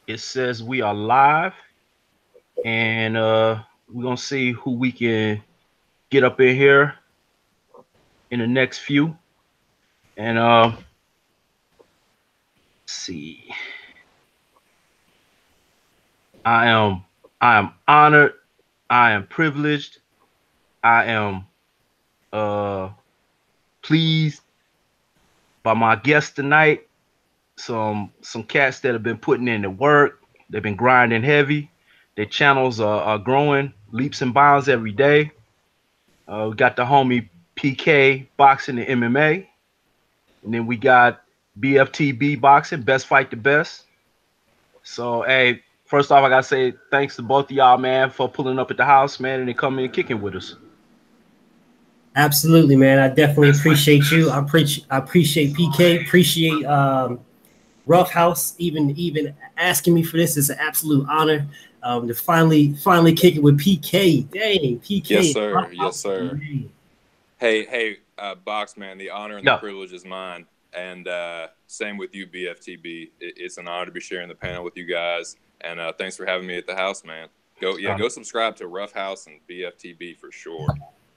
It says we are live, and we're gonna see who we can get up in here in the next few. And see, I am I am honored. I am privileged. I am uh pleased by my guest tonight. Some cats that have been putting in the work. They've been grinding heavy. Their channels are growing leaps and bounds every day. We got the homie PK boxing and MMA, and then we got BFTB boxing, best fight the best. So hey, first off, I gotta say thanks to both of y'all, man, for pulling up at the house, man, and then coming and kicking with us. Absolutely, man. I definitely appreciate you. I appreciate PK. Appreciate Rough House even asking me for this. It's an absolute honor to finally kick it with PK. Dang, PK. Yes, sir. Yes, sir. Hey, Box man, the honor and the privilege is mine. And same with you, BFTB. It's an honor to be sharing the panel with you guys. And thanks for having me at the house, man. Go subscribe to Rough House and BFTB for sure.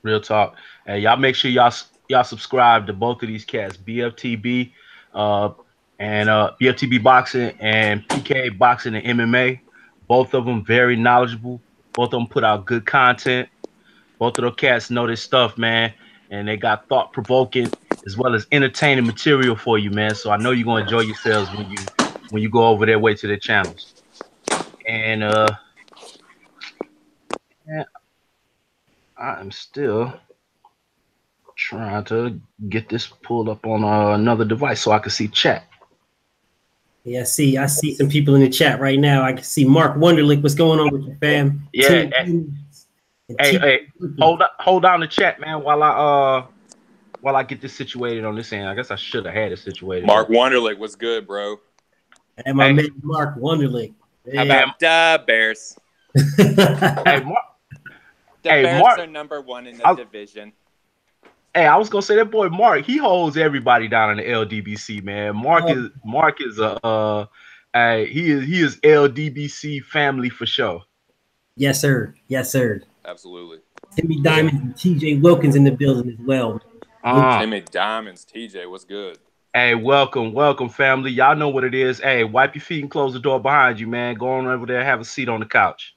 Real talk. Hey, y'all make sure y'all subscribe to both of these cats, BFTB, and BFTB boxing and PK boxing and MMA. Both of them very knowledgeable. Both of them put out good content. Both of those cats know this stuff, man, and they got thought provoking as well as entertaining material for you, man. So I know you're gonna enjoy yourselves when you go over their way to their channels. And I'm still trying to get this pulled up on another device so I can see chat. Yeah, I see some people in the chat right now. I can see Mark Wonderlick. What's going on with you, fam? Yeah. Hey, hold on the chat, man, while I get this situated on this end. I guess I should have had it situated. Mark Wonderlick, what's good, bro? And my man Mark Wonderlick. How about the Bears? Hey, Mark. The Bears are number one in the division. Hey, I was gonna say that boy Mark, he holds everybody down in the LDBC, man. Mark is he is LDBC family for sure. Yes, sir. Yes, sir. Absolutely. Timmy Diamonds and TJ Wilkins in the building as well. Timmy Diamonds, TJ, what's good? Hey, welcome, family. Y'all know what it is. Hey, wipe your feet and close the door behind you, man. Go on over there, have a seat on the couch.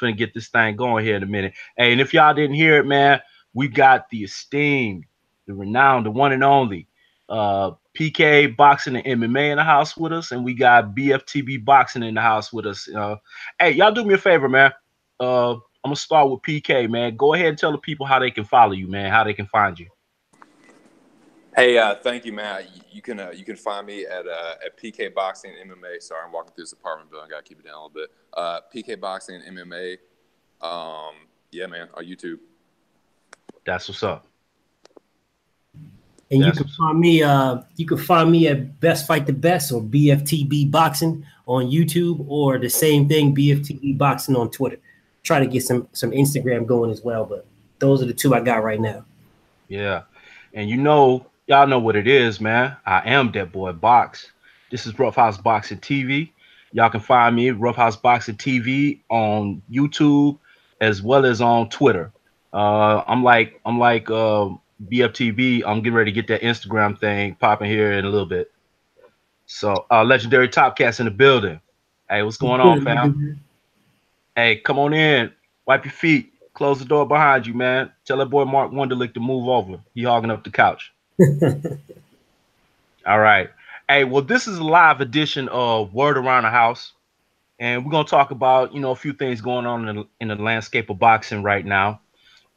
We're gonna get this thing going here in a minute. Hey, and if y'all didn't hear it, man, we got the esteemed, the renowned, the one and only PK boxing and MMA in the house with us, and we got BFTB boxing in the house with us. Hey, y'all do me a favor, man. I'm gonna start with PK, man. Go ahead and tell the people how they can follow you, man. How they can find you. Hey, thank you, man. You can find me at PK Boxing and MMA. Sorry, I'm walking through this apartment building. Got to keep it down a little bit. PK Boxing and MMA. Yeah, man, on YouTube. That's what's up. And you can find me at Best Fight the Best or BFTB Boxing on YouTube, or the same thing, BFTB Boxing on Twitter. Try to get some Instagram going as well, but those are the two I got right now. Yeah, and y'all know what it is, man. I am that boy Box. This is Rough House Boxing TV. Y'all can find me Rough House Boxing TV on YouTube as well as on Twitter. I'm like BFTB. I'm getting ready to get that Instagram thing popping here in a little bit. So legendary Top Cats in the building. Hey, what's going on, fam? Hey, come on in. Wipe your feet. Close the door behind you, man. Tell that boy Mark Wonderlick to move over. He hogging up the couch. All right. Hey, well, this is a live edition of Word Around the House, and we're gonna talk about a few things going on in the landscape of boxing right now.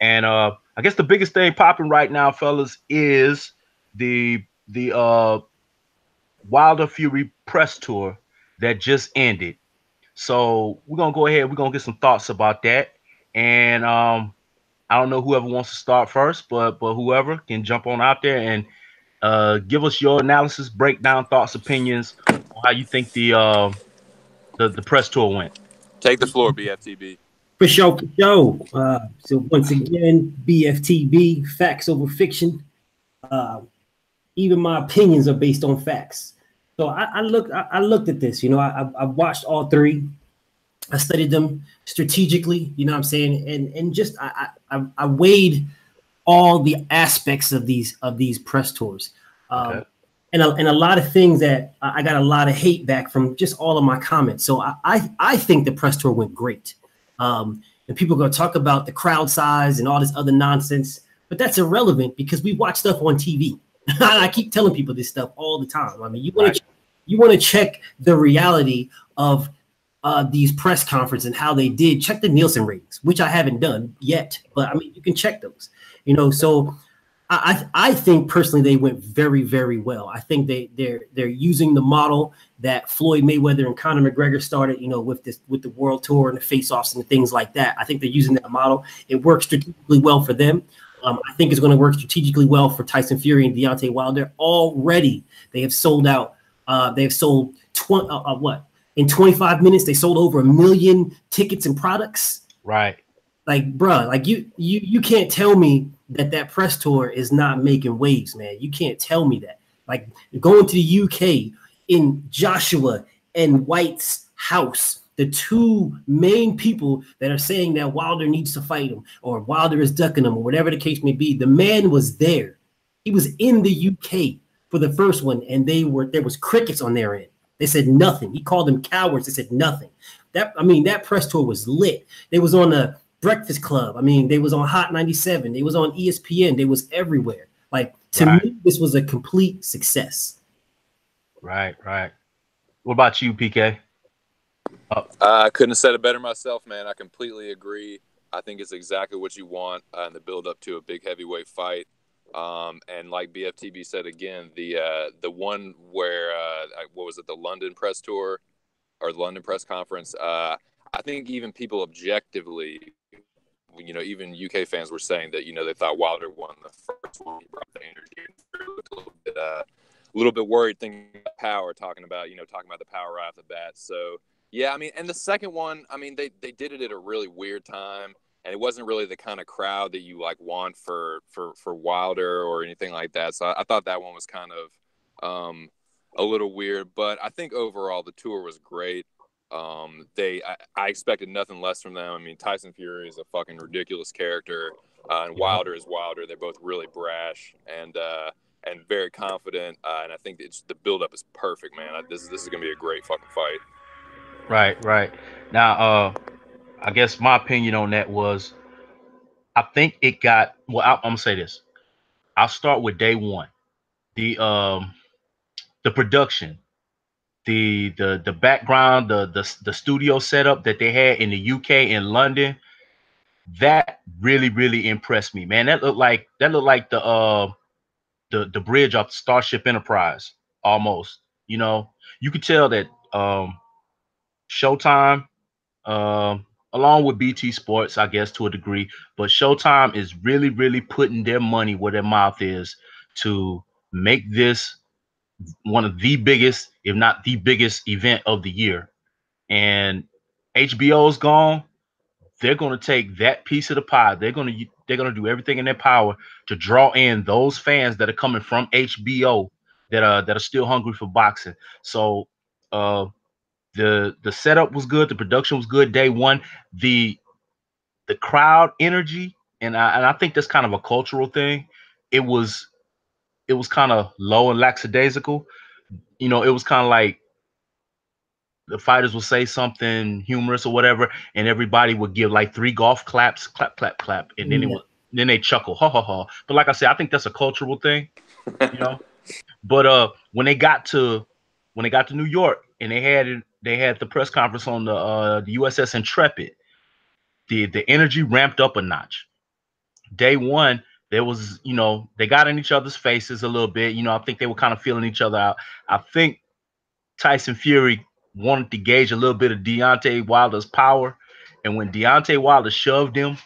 And I guess the biggest thing popping right now, fellas, is the Wilder Fury press tour that just ended. So we're gonna go ahead. We're gonna get some thoughts about that. And I don't know whoever wants to start first, but whoever can jump on out there and give us your analysis, breakdown, thoughts, opinions on how you think the press tour went. Take the floor, BFTB. For sure. So once again, BFTB, facts over fiction. Even my opinions are based on facts. So I looked at this. You know, I watched all three. I studied them strategically. You know what I'm saying, and just I weighed all the aspects of these press tours. Okay. And a lot of things that I got a lot of hate back from just all of my comments. So I think the press tour went great. And people are going to talk about the crowd size and all this other nonsense, but that's irrelevant because we watch stuff on TV. I keep telling people this stuff all the time. I mean, you want to check the reality of these press conferences and how they did. Check the Nielsen ratings, which I haven't done yet, but I mean, you can check those. You know, so I think personally they went very, very well. I think they're using the model that Floyd Mayweather and Conor McGregor started, you know, with the World Tour and the face-offs and things like that. I think they're using that model. It works strategically well for them. I think it's going to work strategically well for Tyson Fury and Deontay Wilder. Already, they have sold out. They have sold in 25 minutes. They sold over 1 million tickets and products. Right. Like, bruh, like you can't tell me that press tour is not making waves, man. You can't tell me that. Like going to the UK in Joshua and White's house, the two main people that are saying that Wilder needs to fight him or Wilder is ducking him or whatever the case may be, the man was there. He was in the UK for the first one, and there was crickets on their end. They said nothing. He called them cowards. They said nothing. That press tour was lit. They was on the Breakfast Club. I mean, they was on Hot 97. They was on ESPN. They was everywhere. Like, to me, this was a complete success. Right. What about you, PK? I couldn't have said it better myself, man. I completely agree. I think it's exactly what you want in the build up to a big heavyweight fight. And like BFTB said again, the one where what was it, the London press tour or the London press conference? I think even people objectively, you know, even UK fans were saying that, you know, they thought Wilder won the first one. He brought the energy. A little bit worried thinking about power, talking about the power right off the bat. So yeah, I mean, and the second one, I mean, they did it at a really weird time. And it wasn't really the kind of crowd that you like want for Wilder or anything like that. So I thought that one was kind of a little weird, but I think overall the tour was great. I expected nothing less from them. I mean, Tyson Fury is a fucking ridiculous character, and Wilder is Wilder. They're both really brash and very confident. And I think the buildup is perfect, man. This is gonna be a great fucking fight. Right. Now, I guess my opinion on that was, I think it got. Well, I'm gonna say this. I'll start with day one. The production, the background, the studio setup that they had in the UK and London, that really impressed me, man. That looked like the bridge off Starship Enterprise almost. You know, you could tell that Showtime, along with BT Sports, I guess to a degree, but Showtime is really putting their money where their mouth is to make this one of the biggest, if not the biggest, event of the year. And HBO's gone. They're going to take that piece of the pie. They're going to do everything in their power to draw in those fans that are coming from HBO that are still hungry for boxing. So the setup was good, the production was good day one. The crowd energy, and I think that's kind of a cultural thing. It was kind of low and lackadaisical. You know, it was kind of like the fighters would say something humorous or whatever, and everybody would give like 3 golf claps, clap, and then they chuckle, ha ha ha. But like I said, I think that's a cultural thing, you know. But when they got to New York and they had the press conference on the USS Intrepid, the energy ramped up a notch. Day one, there was, you know, they got in each other's faces a little bit. You know, I think they were kind of feeling each other out. I think Tyson Fury wanted to gauge a little bit of Deontay Wilder's power. And when Deontay Wilder shoved him,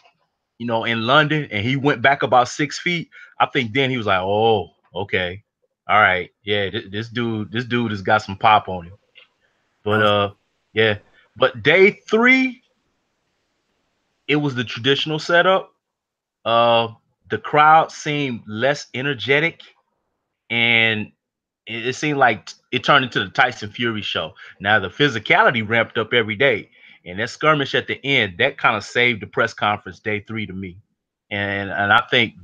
you know, in London, and he went back about 6 feet, I think then he was like, oh, okay. All right. Yeah, this dude has got some pop on him. But yeah. But day 3, it was the traditional setup. The crowd seemed less energetic, and it seemed like it turned into the Tyson Fury show. Now the physicality ramped up every day, and that skirmish at the end that kind of saved the press conference day 3 to me. And I think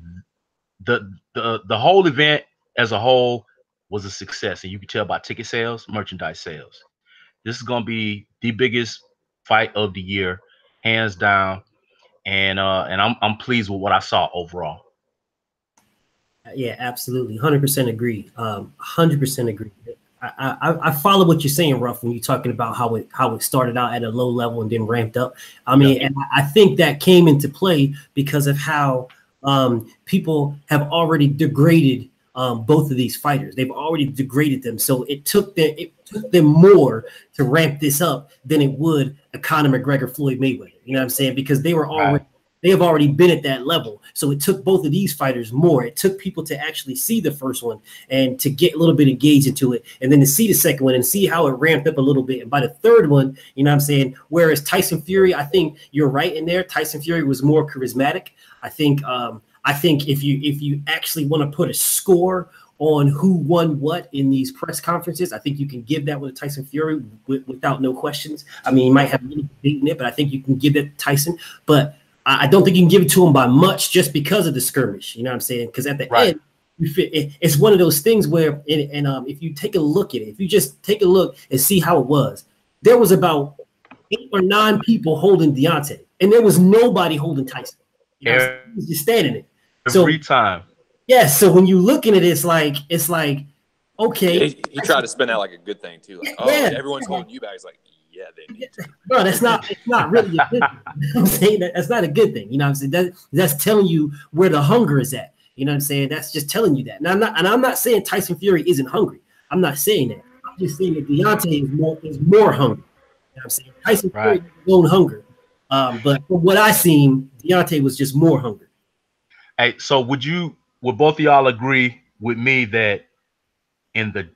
the whole event as a whole was a success, and you can tell by ticket sales, merchandise sales. This is gonna be the biggest fight of the year, hands down. And I'm pleased with what I saw overall. Yeah, absolutely, 100% agree. 100% agree. I follow what you're saying, Ruff, when you're talking about how it started out at a low level and then ramped up. I mean, and I think that came into play because of how people have already degraded both of these fighters. They've already degraded them, so it took them more to ramp this up than it would a Conor McGregor Floyd Mayweather. You know what I'm saying? Because they were already they have already been at that level. So it took both of these fighters more. It took people to actually see the first one and to get a little bit engaged into it, and then to see the second one and see how it ramped up a little bit. And by the third one, you know what I'm saying? Whereas Tyson Fury, I think you're right in there. Tyson Fury was more charismatic. I think if you actually want to put a score on who won what in these press conferences, I think you can give that with Tyson Fury without no questions. I mean, you might have a little debate in it, but I think you can give it to Tyson. But I don't think you can give it to him by much just because of the skirmish. You know what I'm saying? Because at the end, it's one of those things where, if you take a look at it, if you just take a look and see how it was, there was about 8 or 9 people holding Deontay, and there was nobody holding Tyson. You know, he was just standing there. Every time. Yeah, so when you look at it, it's like okay. Yeah, he tried to spin out like a good thing too. Like, oh, everyone's holding you back. It's like, yeah, they need to. No, it's not really a good thing. You know what I'm saying? That's not a good thing. You know what I'm saying? That's telling you where the hunger is at. You know what I'm saying? That's just telling you that. And I'm not saying Tyson Fury isn't hungry. I'm not saying that. I'm just saying that Deontay is more hungry. You know what I'm saying? Tyson Fury has his own hunger. But from what I seen, Deontay was just more hungry. Hey, so would both of y'all agree with me that in the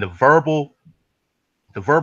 verbal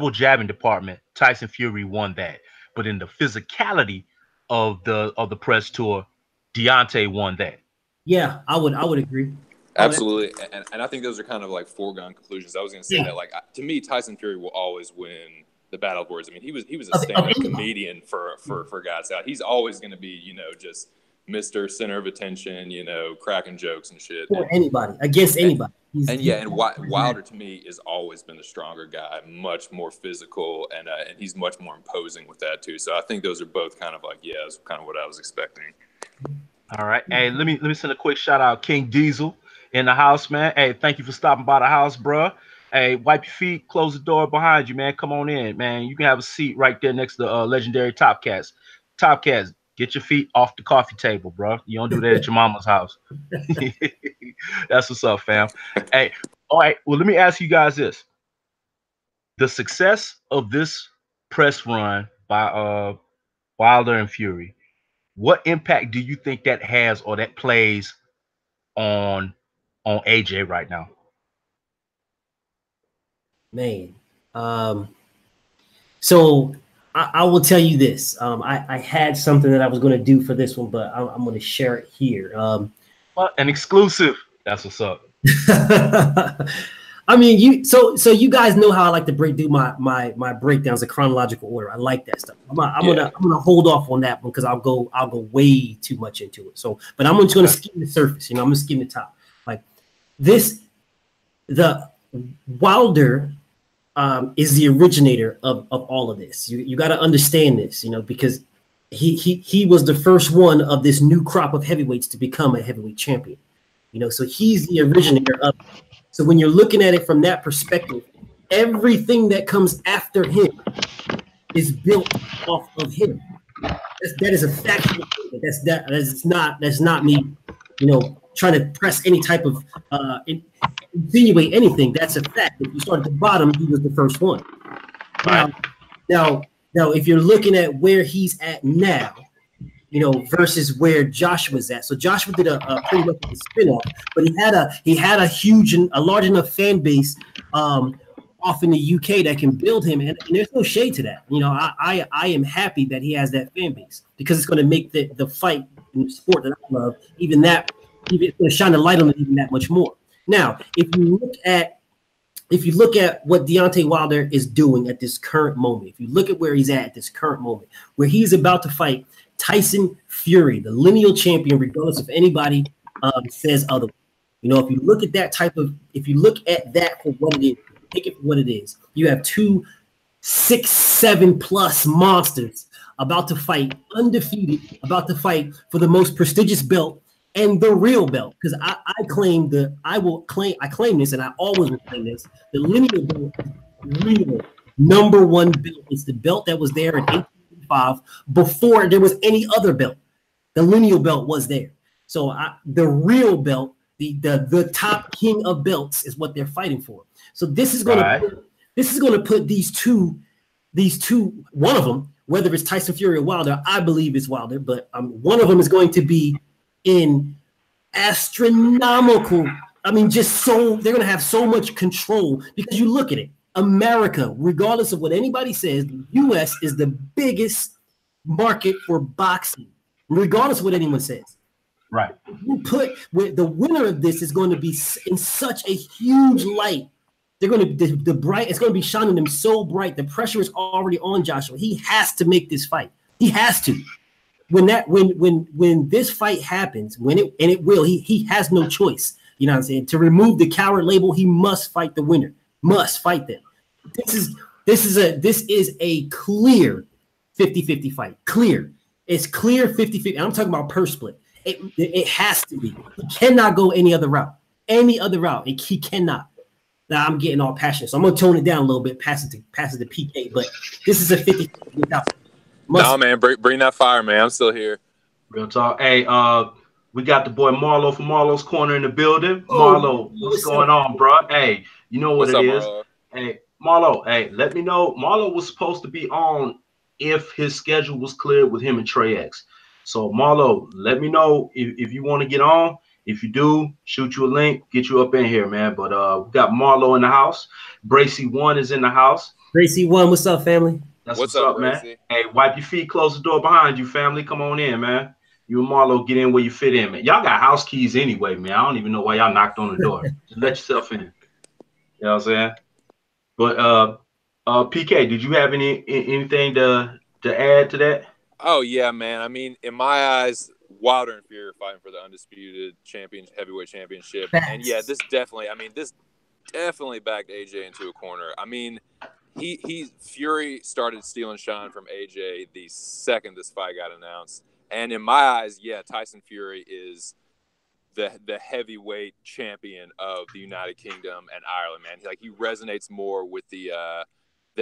jabbing department, Tyson Fury won that, but in the physicality of the press tour, Deontay won that? Yeah, I would agree. Absolutely, and I think those are kind of like foregone conclusions. I was going to say that, like, to me, Tyson Fury will always win the battle of words. I mean, he was a stand-up comedian for God's sake. He's always going to be, just Mr. Center of Attention, cracking jokes and shit. For anybody, against anybody. And Wilder to me has always been the stronger guy, much more physical, and he's much more imposing with that too. So I think those are both kind of like, that's kind of what I was expecting. All right. Hey, let me send a quick shout out, King Diesel in the house, man. Hey, thank you for stopping by the house, bro. Hey, wipe your feet, close the door behind you, man. Come on in, man. You can have a seat right there next to legendary Top Cats. Top Cats, get your feet off the coffee table, bro. You don't do that at your mama's house. That's what's up, fam. Hey, all right. Well, let me ask you guys this. The success of this press run by Wilder and Fury, what impact do you think that has or that plays on AJ right now? Man. So I will tell you this. I had something that I was going to do for this one, but I'm going to share it here. Well, an exclusive. That's what's up. I mean, so you guys know how I like to do my breakdowns in chronological order. I like that stuff. I'm gonna hold off on that one because I'll go way too much into it. So, but I'm just gonna skim the surface. I'm gonna skim the top. Like this, the Wilder is the originator of all of this. You got to understand this, because he was the first one of this new crop of heavyweights to become a heavyweight champion. So he's the originator of it. So when you're looking at it from that perspective, everything that comes after him is built off of him. That is a factual thing. That's not me, trying to press any type of insinuate anything. That's a fact. If you start at the bottom, he was the first one. Now, if you're looking at where he's at now, versus where Joshua's at. So Joshua did a pretty much a spin-off, but he had a large enough fan base off in the UK that can build him, and there's no shade to that. I am happy that he has that fan base because it's going to make the fight in the sport that I love even it's going to shine the light on it even that much more. Now, if you look at if you look at what Deontay Wilder is doing at this current moment, if you look at where he's at this current moment, where he's about to fight Tyson Fury, the lineal champion, regardless if anybody says otherwise. You know, if you look at that if you look at that for what it is, take it for what it is. You have 2 6, 7+ monsters about to fight undefeated, about to fight for the most prestigious belt and the real belt. Because I claim this, and I always will claim this. The lineal belt is real #1 belt. It's the belt that was there in 1885 before there was any other belt. The lineal belt was there. So the real belt, the top king of belts, is what they're fighting for. So this is going to put these two, one of them, whether it's Tyson Fury or Wilder, I believe it's Wilder, but one of them is going to be in astronomical. I mean, they're going to have so much control, because you look at it. America, regardless of what anybody says, the U.S. is the biggest market for boxing, regardless of what anyone says. Right. You put the winner of this is going to be in such a huge light. They're going to it's going to be shining them so bright. The pressure is already on Joshua. He has to make this fight. He has to. When this fight happens, it will, he has no choice. You know what I'm saying? To remove the coward label, he must fight the winner. Must fight them. This is a clear 50-50 fight. Clear. It's clear 50-50. I'm talking about purse split. It has to be. He cannot go any other route. He cannot. Now I'm getting all passionate, so I'm gonna tone it down a little bit, pass it to PK. But this is a 50-50. No, man, bring that fire, man. I'm still here. Real talk. Hey, we got the boy Marlo from Marlo's Corner in the building. Marlo, what's going on, bro? Hey, you know what it is. Marlo? Hey, Marlo, hey, let me know. Marlo was supposed to be on if his schedule was cleared with him and Trey X. So Marlo, let me know if you want to get on. If you do, shoot you a link, get you up in here, man. But we got Marlo in the house. Bracy 1 is in the house. Bracy 1, what's up, family? That's what's up, man. Hey, wipe your feet, close the door behind you, family. Come on in, man. You and Marlo get in where you fit in, man. Y'all got house keys anyway, man. I don't even know why y'all knocked on the door. Just let yourself in. You know what I'm saying? But PK, did you have anything to add to that? Oh yeah, man. I mean, in my eyes, Wilder and Fury are fighting for the undisputed heavyweight championship. And yeah, this definitely backed AJ into a corner. I mean, Fury started stealing shine from AJ the second this fight got announced. And in my eyes, yeah, Tyson Fury is the heavyweight champion of the United Kingdom and Ireland, man. He resonates more with the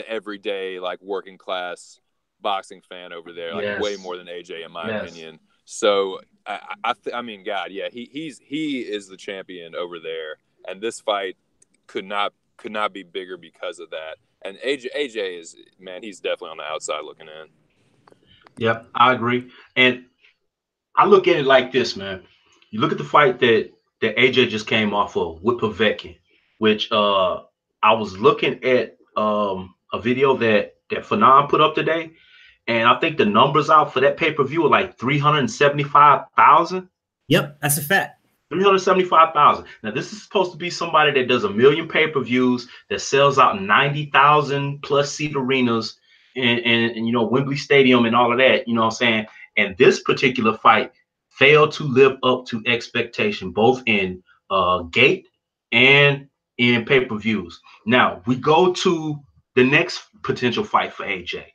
everyday, like, working class boxing fan over there, like, way more than AJ, in my opinion. So I mean, God, yeah, he is the champion over there, and this fight could not be bigger because of that. And AJ is, man, he's definitely on the outside looking in. Yep, I agree. And I look at it like this, man. You look at the fight that AJ just came off of with Povetkin, which I was looking at a video that Fanon put up today, and I think the numbers out for that pay-per-view are like 375,000. Yep, that's a fact. 375,000. Now, this is supposed to be somebody that does 1 million pay-per-views, that sells out 90,000 plus seat arenas and you know, Wembley Stadium and all of that, you know what I'm saying? And this particular fight failed to live up to expectation, both in gate and in pay-per-views. Now, we go to the next potential fight for AJ,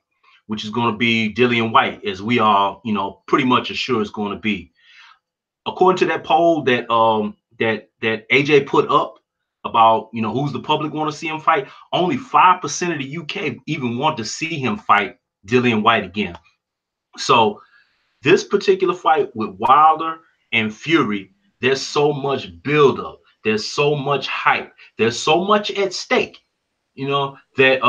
which is going to be Dillian White, as we all, you know, pretty much are sure it's going to be. According to that poll that that AJ put up about, you know, who's the public want to see him fight, only 5% of the UK even want to see him fight Dillian White again. So this particular fight with Wilder and Fury, there's so much buildup, there's so much hype, there's so much at stake, you know, that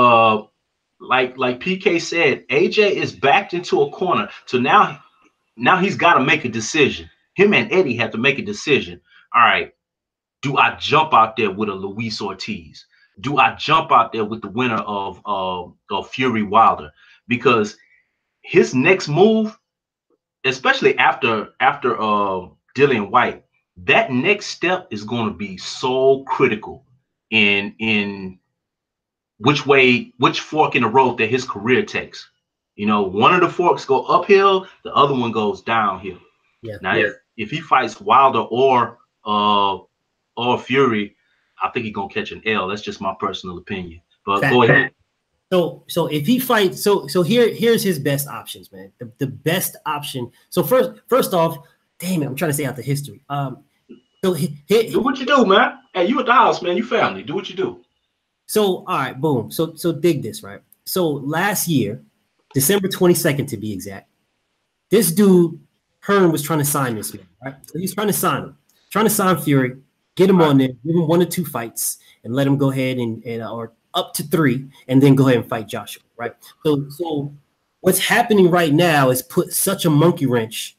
like PK said, AJ is backed into a corner. So now he's got to make a decision. Him and Eddie have to make a decision. All right, do I jump out there with a Luis Ortiz? Do I jump out there with the winner of Fury Wilder? Because his next move, especially after Dillian White, that next step is going to be so critical in which fork in the road that his career takes. You know, one of the forks go uphill, the other one goes downhill. Yeah. Now, if he fights Wilder or Fury, I think he's gonna catch an L. That's just my personal opinion. But go ahead. So if he fights, so here's his best options, man. The best option. So first off, damn it, I'm trying to say out the history. So do what you do, man. Hey, you at the house, man. You family. Do what you do. So all right, boom. So dig this, right? So last year, December 22nd to be exact, this dude Hearn was trying to sign this man, right? So he's trying to sign him, trying to sign Fury, get him on there, give him 1 or 2 fights, and let him go ahead and or up to 3, and then go ahead and fight Joshua, right? So what's happening right now is put such a monkey wrench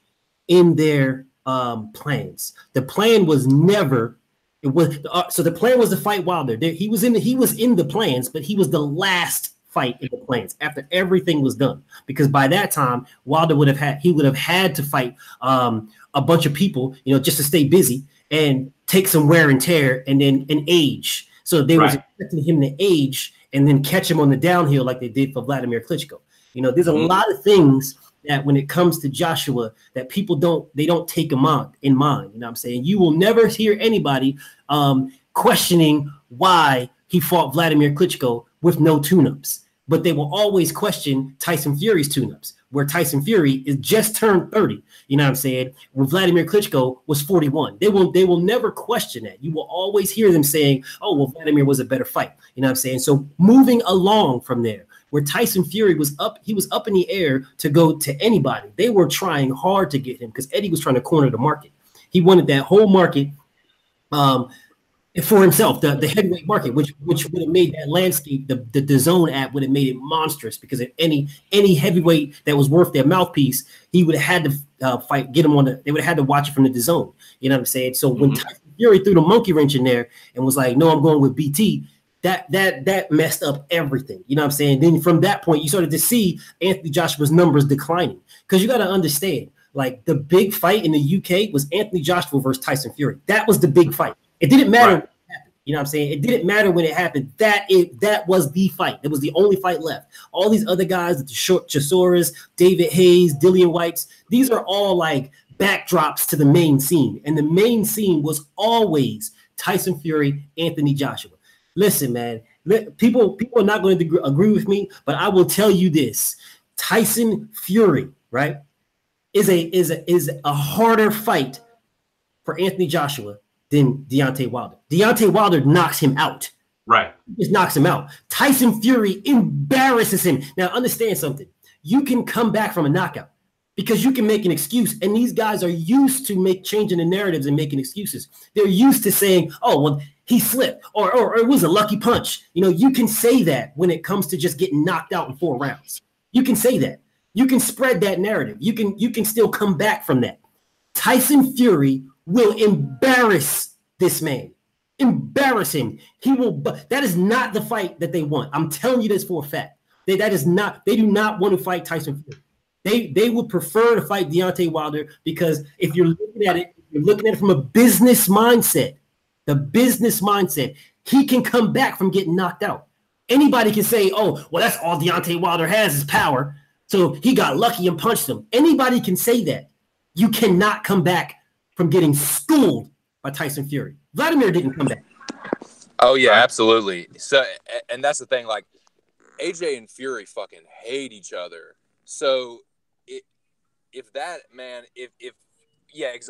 in their plans. The plan was never. It was so the plan was to fight Wilder. He was in the plans, but he was the last fight in the plans after everything was done. Because by that time, Wilder would have had to fight a bunch of people, just to stay busy and take some wear and tear and then age. So they was expecting him to age and then catch him on the downhill like they did for Vladimir Klitschko. There's a lot of things that when it comes to Joshua that people don't take him on in mind. You know what I'm saying? You will never hear anybody questioning why he fought Vladimir Klitschko with no tune-ups. But they will always question Tyson Fury's tune-ups, where Tyson Fury is just turned 30. You know what I'm saying? Where Vladimir Klitschko was 41. They will never question that. You will always hear them saying, oh, well, Vladimir was a better fight. You know what I'm saying? So moving along from there, where Tyson Fury was up in the air to go to anybody. They were trying hard to get him because Eddie was trying to corner the market. He wanted that whole market for himself, the heavyweight market, which would have made that landscape, the DAZN app would have made it monstrous because if any heavyweight that was worth their mouthpiece, he would have had to fight, get him on they would have had to watch it from the DAZN. You know what I'm saying? So when Tyson Fury threw the monkey wrench in there and was like, no, I'm going with BT, that messed up everything. You know what I'm saying? Then from that point, you started to see Anthony Joshua's numbers declining because you got to understand, like the big fight in the UK was Anthony Joshua versus Tyson Fury. That was the big fight. It didn't matter when it happened. You know what I'm saying? It didn't matter when it happened. That was the fight. It was the only fight left. All these other guys, the short Chisoras, David Hayes, Dillian Whites, these are all like backdrops to the main scene. And the main scene was always Tyson Fury, Anthony Joshua. Listen, man, people are not going to agree with me, but I will tell you this. Tyson Fury, right, is a harder fight for Anthony Joshua than Deontay Wilder. Deontay Wilder knocks him out. Right. He just knocks him out. Tyson Fury embarrasses him. Now, understand something. You can come back from a knockout because you can make an excuse. And these guys are used to changing the narratives and making excuses. They're used to saying, oh, well, he slipped or it was a lucky punch. You can say that when it comes to just getting knocked out in 4 rounds. You can say that. You can spread that narrative. You can still come back from that. Tyson Fury will embarrass this man. Embarrass him. He will. That is not the fight that they want. I'm telling you this for a fact. That is not. They do not want to fight Tyson Fury. They would prefer to fight Deontay Wilder because if you're looking at it from a business mindset. The business mindset. He can come back from getting knocked out. Anybody can say, oh, well, that's all Deontay Wilder has is power. So he got lucky and punched him. Anybody can say that. You cannot come back from getting schooled by Tyson Fury. Vladimir didn't come back. Oh, yeah, absolutely. So, and that's the thing, like, AJ and Fury fucking hate each other. So if that, man,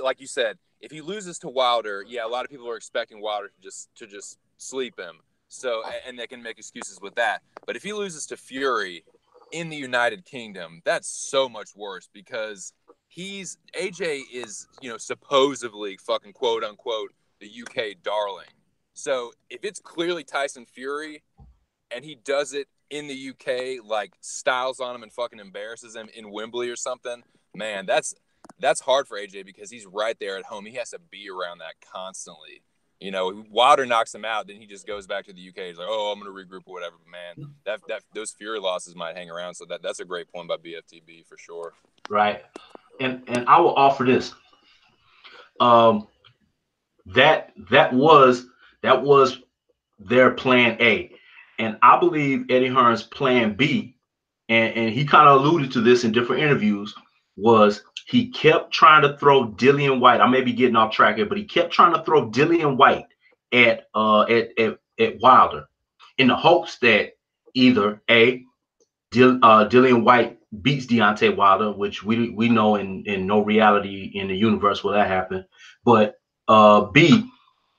like you said, if he loses to Wilder, a lot of people are expecting Wilder to just sleep him. So, and they can make excuses with that. But if he loses to Fury in the United Kingdom, that's so much worse because AJ is, supposedly fucking quote unquote the UK darling. So if it's clearly Tyson Fury and he does it in the UK, like styles on him and fucking embarrasses him in Wembley or something, man, that's hard for AJ because he's right there at home. He has to be around that constantly. Wilder knocks him out, then he just goes back to the UK. He's like, oh, I'm going to regroup or whatever. But man, that those Fury losses might hang around. So that's a great point by BFTB for sure. Right. And I will offer this. That was their plan A. And I believe Eddie Hearn's plan B, and he kind of alluded to this in different interviews, was he kept trying to throw Dillian White. I may be getting off track here, but he kept trying to throw Dillian White at Wilder in the hopes that either A, Dillian White beats Deontay Wilder, which we know in no reality in the universe will that happen. But B,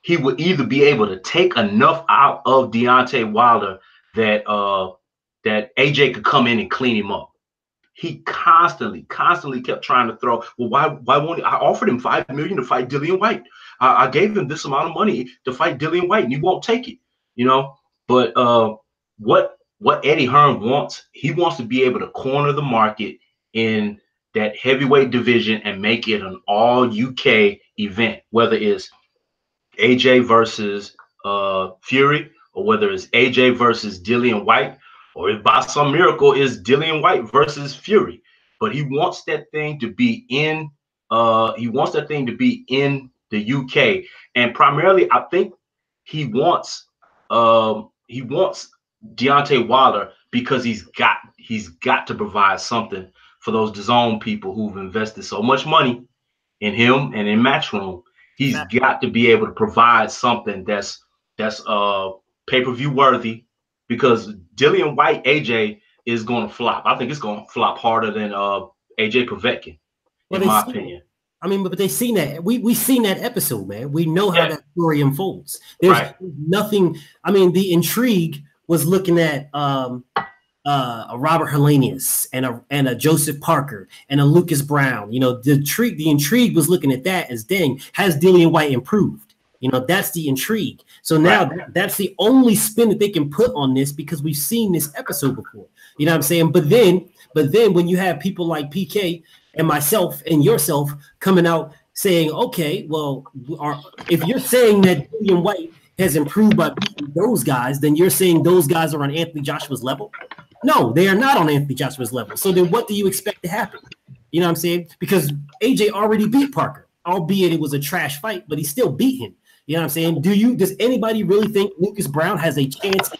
he would either be able to take enough out of Deontay Wilder that that AJ could come in and clean him up. He constantly kept trying to throw. Well, why won't he? I offered him $5 million to fight Dillian White. I gave him this amount of money to fight Dillian White, and he won't take it. You know, but what Eddie Hearn wants, he wants to be able to corner the market in that heavyweight division and make it an all UK event, whether it's AJ versus Fury, or whether it's AJ versus Dillian White, or if by some miracle is Dillian White versus Fury. But he wants that thing to be in the UK. And primarily I think he wants Deontay Wilder because he's got to provide something for those DAZN people who've invested so much money in him and in Matchroom. He's got to be able to provide something that's pay-per-view worthy, because Dillian White AJ is going to flop. I think it's going to flop harder than AJ Povetkin, in my opinion. I mean, but they seen that. We seen that episode, man. We know how that story unfolds. There's nothing. I mean, the intrigue was looking at a Robert Helenius and a Joseph Parker and a Lucas Brown. You know, the intrigue was looking at that as, dang, has Dillian White improved? You know, that's the intrigue. So now that's the only spin that they can put on this, because we've seen this episode before. You know what I'm saying? But then when you have people like PK and myself and yourself coming out saying, okay, well, if you're saying that Dillian White has improved by beating those guys, then you're saying those guys are on Anthony Joshua's level? No, they are not on Anthony Joshua's level. So then what do you expect to happen? You know what I'm saying? Because AJ already beat Parker, albeit it was a trash fight, but he still beat him. You know what I'm saying? Does anybody really think Lucas Brown has a chance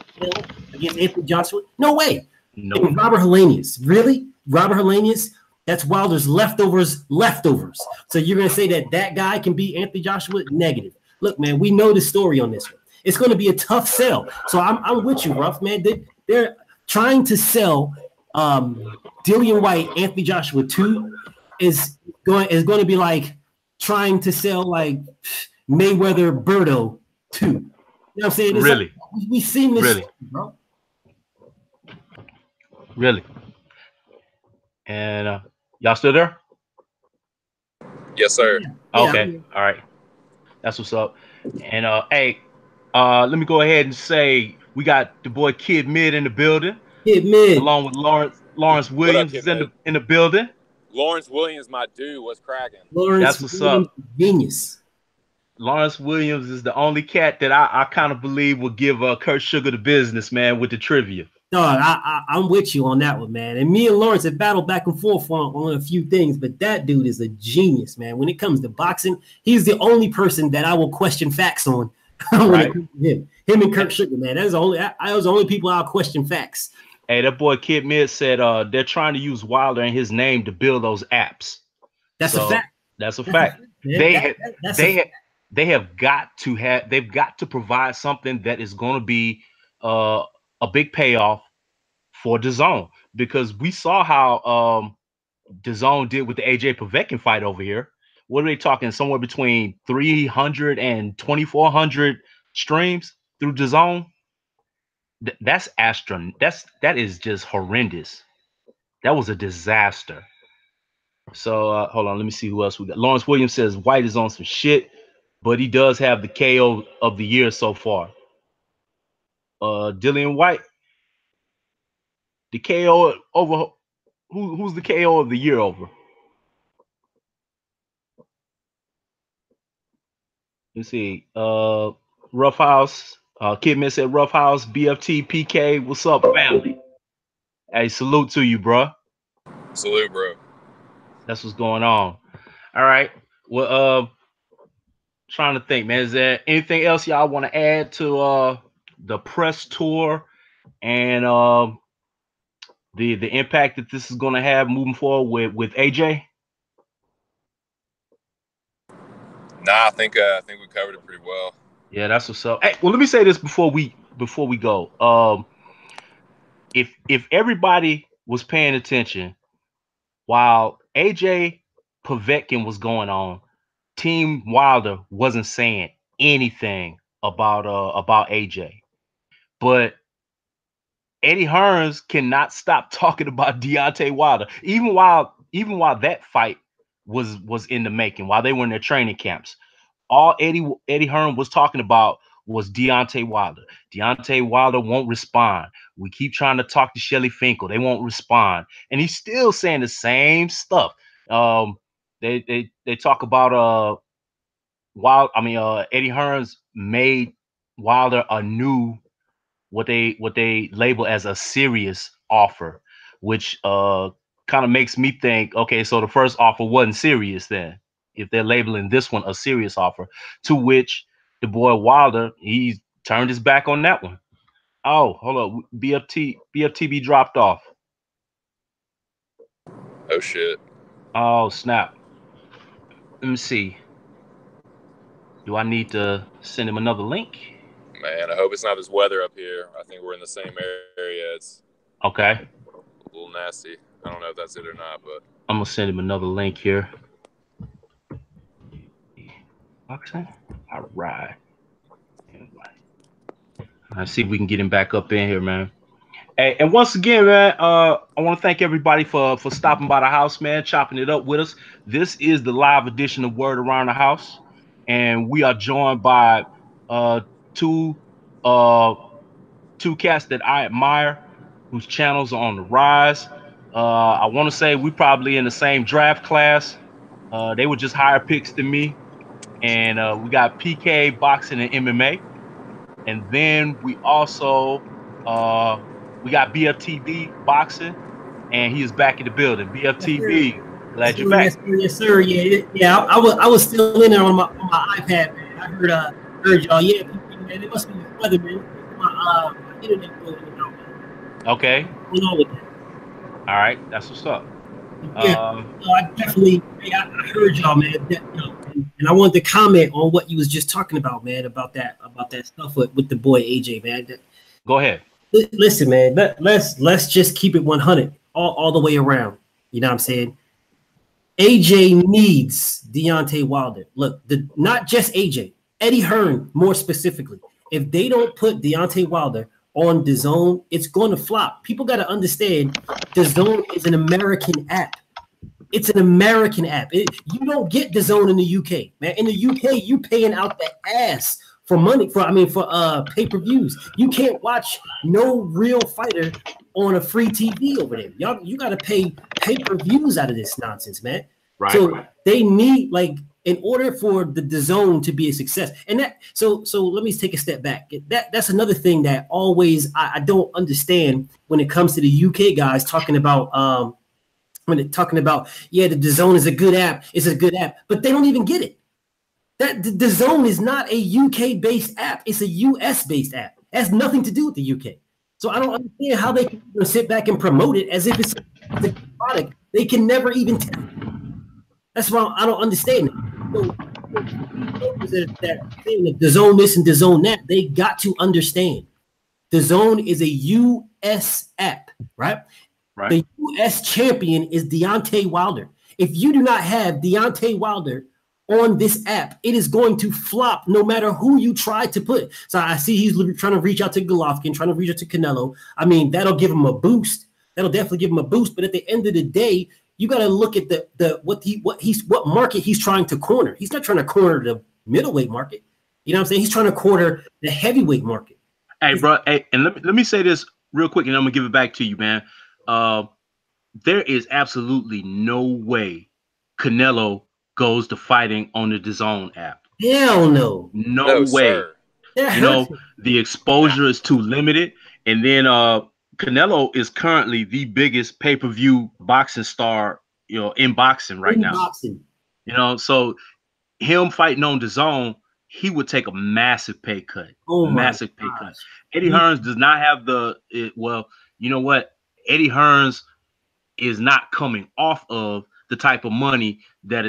against Anthony Joshua? No way. No. And Robert Helenius, really? Robert Helenius? That's Wilder's leftovers. So you're going to say that guy can beat Anthony Joshua? Negative. Look, man, we know the story on this one. It's going to be a tough sell. So I'm with you, Ruff, man. They're trying to sell Dillian White, Anthony Joshua 2 is going to be like trying to sell like Mayweather Berto 2. You know what I'm saying? It's really? Like, we've seen this, really? Bro. Really? And y'all still there? Yes, sir. Okay. All right. That's what's up. And hey, let me go ahead and say we got the boy Kid Mid in the building. Kid Mid, along with Lawrence Williams is in the building. Lawrence Williams, my dude, what's cracking? That's what's up. Genius. Lawrence Williams is the only cat that I kind of believe will give Kurt Sugar the business, man, with the trivia. No, I'm with you on that one, man. And me and Lawrence have battled back and forth on a few things, but that dude is a genius, man. When it comes to boxing, he's the only person that I will question facts on. When it comes to him and Kurt Sugar, man. Those are the only people I'll question facts. Hey, that boy Kid Mid said they're trying to use Wilder and his name to build those apps. That's a fact. That's a fact. They've got to provide something that is going to be a big payoff for DAZN, because we saw how DAZN did with the AJ Povetkin fight over here. What are they talking? Somewhere between 300 and 2,400 streams through DAZN. That is just horrendous. That was a disaster. So hold on, let me see who else we got. Lawrence Williams says White is on some shit, but he does have the KO of the year so far. Dillian White, the KO over who's the KO of the year over? Let's see. Roughhouse. Kidman said Roughhouse, BFT, PK. What's up, family? Hey, salute to you, bro. Salute, bro. That's what's going on. All right. Well, trying to think, man. Is there anything else y'all want to add to the press tour and the impact that this is going to have moving forward with AJ? Nah, I think we covered it pretty well. Yeah, that's what's up. Hey, well, let me say this before we go. If everybody was paying attention while AJ Povetkin was going on, Team Wilder wasn't saying anything about AJ, but Eddie Hearns cannot stop talking about Deontay Wilder, even while that fight was in the making, while they were in their training camps. All Eddie Hearn was talking about was Deontay Wilder. Deontay Wilder won't respond. We keep trying to talk to Shelly Finkel. They won't respond. And he's still saying the same stuff. They talk about Eddie Hearns made Wilder a new what they label as a serious offer, which kind of makes me think, okay, so the first offer wasn't serious then, if they're labeling this one a serious offer, to which the boy Wilder, he turned his back on that one. Oh, hold on. BFTB dropped off. Oh shit. Oh, snap. Let me see. Do I need to send him another link? Man, I hope it's not this weather up here. I think we're in the same area. It's okay. A little nasty. I don't know if that's it or not, but I'm gonna send him another link here. Okay. All right. Let's see if we can get him back up in here, man. Hey, and once again, man, I want to thank everybody for stopping by the house, man, chopping it up with us. This is the live edition of Word Around the House, and we are joined by two cats that I admire, whose channels are on the rise. I want to say we probably in the same draft class. They were just higher picks than me, and we got PK Boxing and MMA, and then we also we got Bftb Boxing, and he is back in the building. Bftb, glad you're back. Yes, sir. Yeah. I was still in there on my iPad, man. I heard y'all. Yeah, man. It must be the weather, man. My internet going out, man. Okay. What's going on with that? All right, that's what's up. Yeah, I definitely. I heard y'all, man. And I wanted to comment on what you was just talking about, man. About that stuff with the boy AJ, man. Go ahead. Listen, man. Let's just keep it 100 all the way around. You know what I'm saying? AJ needs Deontay Wilder. Look, not just AJ, Eddie Hearn more specifically. If they don't put Deontay Wilder on DAZN, it's going to flop. People got to understand DAZN is an American app. It's an American app. You don't get DAZN in the UK, man. In the UK, you paying out the ass for money for pay-per-views. You can't watch no real fighter on a free TV over there. You got to pay pay-per-views out of this nonsense, man. Right. So they need, like, in order for the DAZN to be a success, and that so let me take a step back. That's another thing that always I don't understand when it comes to the UK guys talking about when they're talking about, yeah, the DAZN is a good app, it's a good app, but they don't even get it. That the DAZN is not a UK based app, it's a US based app. It has nothing to do with the UK. So I don't understand how they can sit back and promote it as if it's a product they can never even tell. That's why I don't understand it. So that thing of DAZN this and DAZN that, they got to understand DAZN is a US app, right? Right. The US champion is Deontay Wilder. If you do not have Deontay Wilder on this app, it is going to flop no matter who you try to put. So I see he's trying to reach out to Golovkin, trying to reach out to Canelo. I mean, that'll give him a boost. That'll definitely give him a boost. But at the end of the day, you got to look at what market he's trying to corner. He's not trying to corner the middleweight market. You know what I'm saying? He's trying to corner the heavyweight market. Hey, bro. Hey, and let me say this real quick, and I'm gonna give it back to you, man. There is absolutely no way Canelo goes to fighting on the DAZN app. Hell no. No way. You know, the exposure is too limited. And then Canelo is currently the biggest pay-per-view boxing star, you know, in boxing right now. You know, so him fighting on DAZN, he would take a massive pay cut. Oh my Massive pay cut. gosh. Eddie Hearns does not have well, you know what? Eddie Hearns is not coming off of the type of money that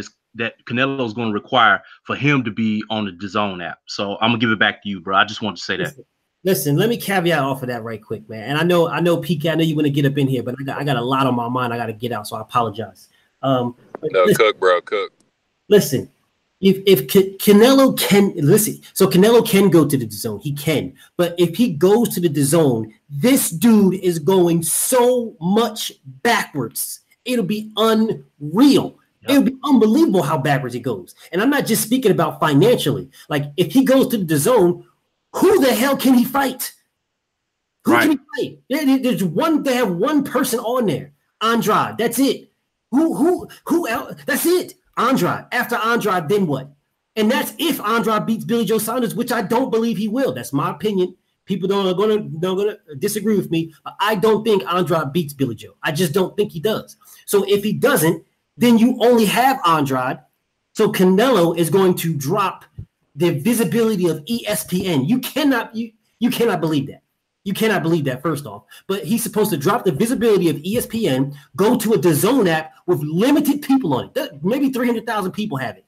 Canelo's going to require for him to be on the DAZN app. So I'm gonna give it back to you, bro. I just want to say that. Listen, let me caveat off of that right quick, man. And I know, PK, I know you want to get up in here, but I got a lot on my mind. I got to get out, so I apologize. No, listen, cook, bro, cook. Listen, if Canelo can listen, so Canelo can go to the DAZN, he can. But if he goes to the DAZN, this dude is going so much backwards. It'll be unreal. Yep. It'll be unbelievable how backwards it goes. And I'm not just speaking about financially. Like, if he goes to the DAZN, who the hell can he fight? Who can he fight? There's one. They have one person on there, Andrade. That's it. Who else? That's it. Andrade. After Andrade, then what? And that's if Andrade beats Billy Joe Saunders, which I don't believe he will. That's my opinion. People are gonna disagree with me. But I don't think Andrade beats Billy Joe. I just don't think he does. So if he doesn't, then you only have Andrade. So Canelo is going to drop the visibility of ESPN. You cannot believe that. You cannot believe that, first off. But he's supposed to drop the visibility of ESPN, go to a DAZN app with limited people on it. Maybe 300,000 people have it.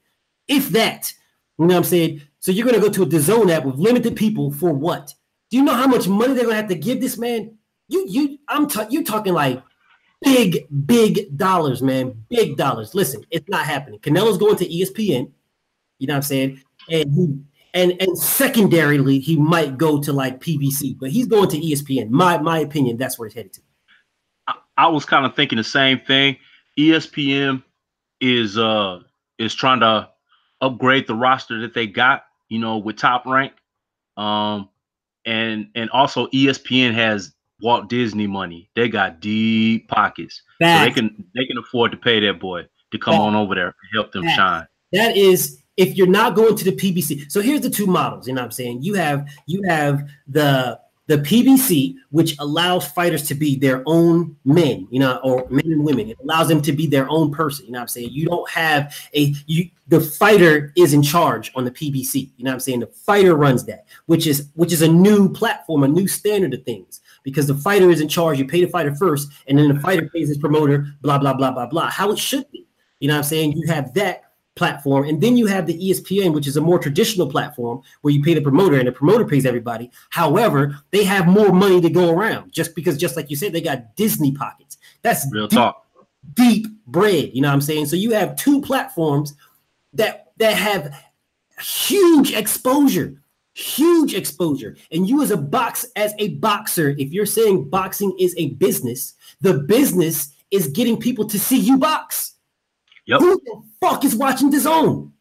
If that. You know what I'm saying? So you're going to go to a DAZN app with limited people for what? Do you know how much money they're going to have to give this man? You're talking like big dollars, man. Big dollars. Listen, it's not happening. Canelo's going to ESPN. You know what I'm saying? And secondarily, he might go to like PBC, but he's going to ESPN. My opinion, that's where he's headed to. I was kind of thinking the same thing. ESPN is trying to upgrade the roster that they got, you know, with Top Rank. And also ESPN has Walt Disney money. They got deep pockets. So they can afford to pay that boy to come on over there and help them shine. That is, if you're not going to the PBC. So here's the two models, you know what I'm saying? You have the PBC, which allows fighters to be their own men, you know, or men and women. It allows them to be their own person, you know what I'm saying? You don't have the fighter is in charge on the PBC, you know what I'm saying? The fighter runs that, which is a new platform, a new standard of things, because the fighter is in charge. You pay the fighter first, and then the fighter pays his promoter, blah, blah, blah, blah, blah, how it should be. You know what I'm saying? You have that platform, and then you have the ESPN, which is a more traditional platform where you pay the promoter and the promoter pays everybody. However, they have more money to go around, just like you said, they got Disney pockets. That's real talk. Deep bread, you know what I'm saying? So you have two platforms that have huge exposure. And you as a boxer, if you're saying boxing is a business, the business is getting people to see you box. Yep. Who the fuck is watching DAZN?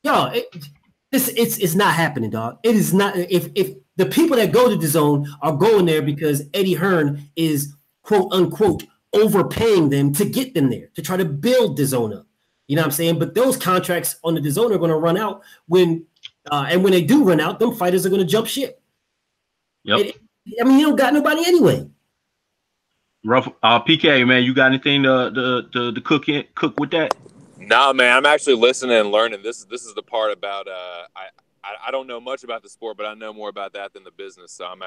Yo, it's not happening, dog. It is not. If the people that go to DAZN are going there because Eddie Hearn is quote unquote overpaying them to get them there, to try to build DAZN up. You know what I'm saying? But those contracts on the DAZN are going to run out when they do run out, them fighters are going to jump ship. Yep. I mean, you don't got nobody anyway. Rough, PK, man, you got anything to cook with that? Nah, man, I'm actually listening and learning. This is the part about I don't know much about the sport, but I know more about that than the business. So I'm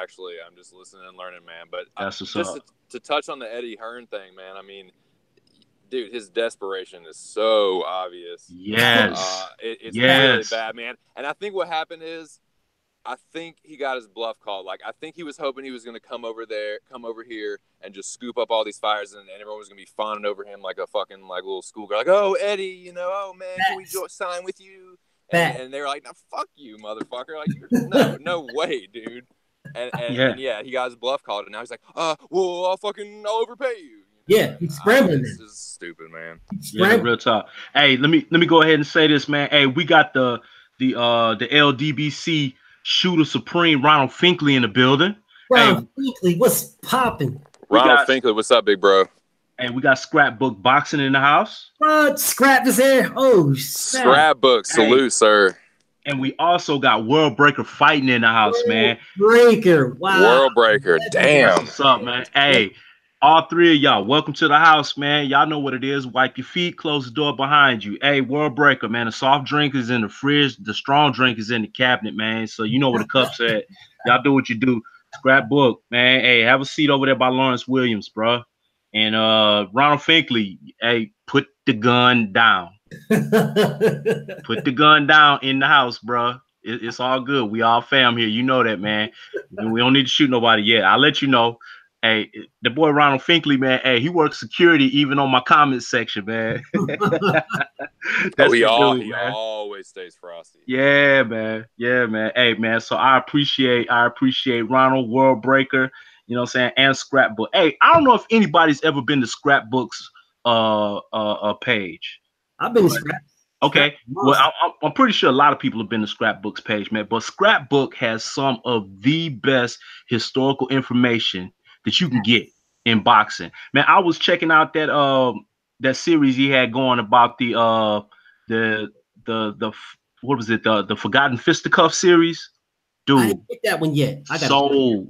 just listening and learning, man. But to touch on the Eddie Hearn thing, man. I mean, dude, his desperation is so obvious. Yes, it's really bad, man. And I think what happened is, I think he got his bluff called. Like, I think he was hoping he was going to come over here and just scoop up all these fires, and everyone was going to be fawning over him like a fucking like little schoolgirl. Like, oh, Eddie, you know, oh, man, can we sign with you? And they were like, no, fuck you, motherfucker. Like, no way, dude. And he got his bluff called, and now he's like, well, I'll overpay you. Yeah, he's scrambling. This is stupid, man. Yeah, real talk. Hey, let me go ahead and say this, man. Hey, we got the LDBC Shooter Supreme Ronald Finkley in the building. Ronald Finkley, what's popping? Ronald Finkley, what's up, big bro? Hey, we got Scrapbook Boxing in the house. Scrap is here. Oh, Scrapbook, salute, sir. And we also got World Breaker Fighting in the house, man. Breaker, wow. World Breaker, damn. What's up, man? Hey, All three of y'all, welcome to the house, man. Y'all know what it is. Wipe your feet, close the door behind you. Hey, World Breaker, man. The soft drink is in the fridge. The strong drink is in the cabinet, man. So you know where the cups at. Y'all do what you do. Scrapbook, man. Hey, have a seat over there by Lawrence Williams, bro. And Ronald Finkley, hey, put the gun down. Put the gun down in the house, bro. It's all good. We all fam here. You know that, man. We don't need to shoot nobody yet. I'll let you know. Hey, the boy Ronald Finkley, man. Hey, he works security even on my comments section, man. That's he dude, man. Always stays frosty. Yeah, man. Yeah, man. Hey, man. So I appreciate Ronald, World Breaker, you know what I'm saying, and Scrapbook. Hey, I don't know if anybody's ever been to Scrapbook's page. I've been to Scrap. Okay, well, I'm pretty sure a lot of people have been to Scrapbook's page, man. But Scrapbook has some of the best historical information that you can get in boxing. Man, I was checking out that series he had going about the what was it, the Forgotten Fisticuff series. Dude, I didn't get that one yet. I got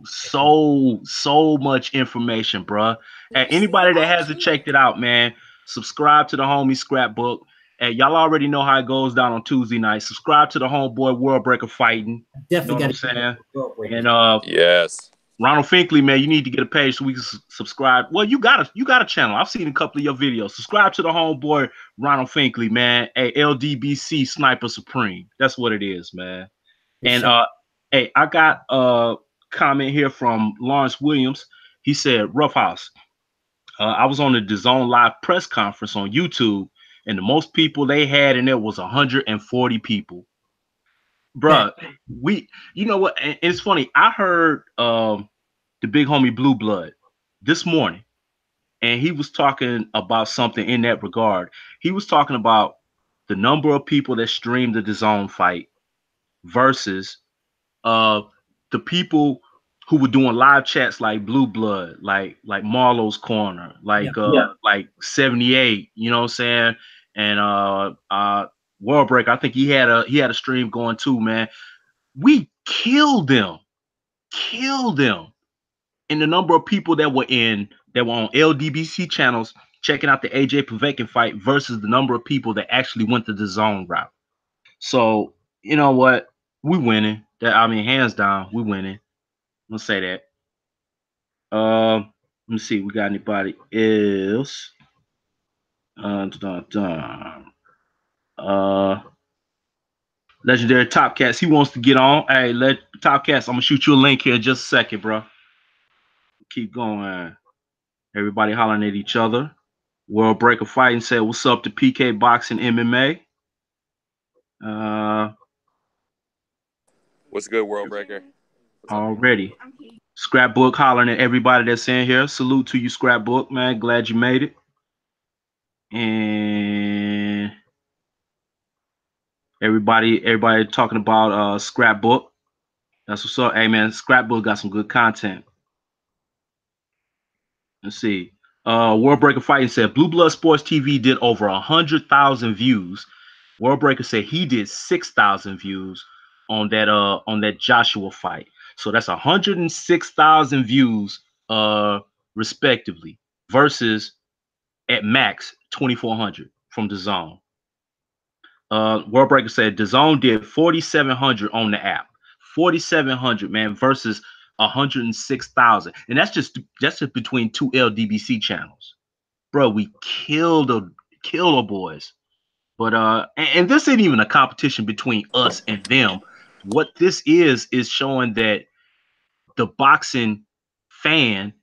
so much information, bro. And anybody that hasn't checked it out, man, subscribe to the homie Scrapbook. And y'all already know how it goes down on Tuesday night. Subscribe to the homeboy World Breaker Fighting. Definitely got to saying. And yes, Ronald Finkley, man, you need to get a page so we can subscribe. Well, you got a channel. I've seen a couple of your videos. Subscribe to the homeboy Ronald Finkley, man. Hey, LDBC Sniper Supreme. That's what it is, man. And hey, I got a comment here from Lawrence Williams. He said, Rough House. I was on the DAZN live press conference on YouTube, and the most people they had in there was 140 people. Bruh, you know what? And it's funny. I heard the big homie Blue Blood this morning, and he was talking about something in that regard. He was talking about the number of people that streamed the DAZN fight versus the people who were doing live chats like Blue Blood, like Marlo's Corner, like 78, you know what I'm saying? And World Break, I think he had a stream going too, man. We killed them. And the number of people that were on LDBC channels checking out the AJ Povetkin fight versus the number of people that actually went the DAZN route. So, you know what? We winning. Hands down, we winning. Let's say that. Let me see. We got anybody else? Legendary Top Cats. He wants to get on. Hey, Top Cats. I'm gonna shoot you a link here in just a second, bro. Keep going. Everybody hollering at each other. World Breaker Fighting said, "What's up to PK Boxing MMA?" What's good, World Breaker? Already. Scrapbook hollering at everybody that's in here. Salute to you, Scrapbook, man. Glad you made it. And everybody talking about Scrapbook. That's what's up. Hey, man, Scrapbook got some good content. Let's see. World Breaker Fighting said Blue Blood Sports TV did over 100,000 views. World Breaker said he did 6,000 views on that Joshua fight. So that's 106,000 views respectively versus at max 2,400 from DAZN. World Breaker said DAZN did 4,700 on the app. 4,700, man, versus 106,000. And that's just between two LDBC channels. Bro, we killed the boys. But and this ain't even a competition between us and them. What this is showing that the boxing fan,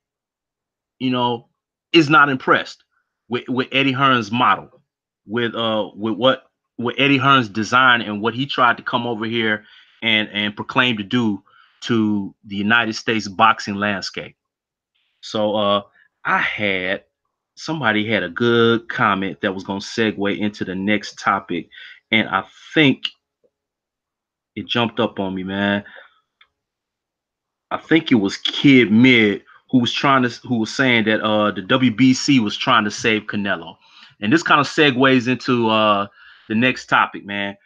you know, is not impressed with Eddie Hearn's model, with Eddie Hearn's design and what he tried to come over here and proclaim to do to the United States boxing landscape. So somebody had a good comment that was going to segue into the next topic, and I think it jumped up on me, man. I think it was Kid Mid who was saying that the WBC was trying to save Canelo, and this kind of segues into the next topic, man.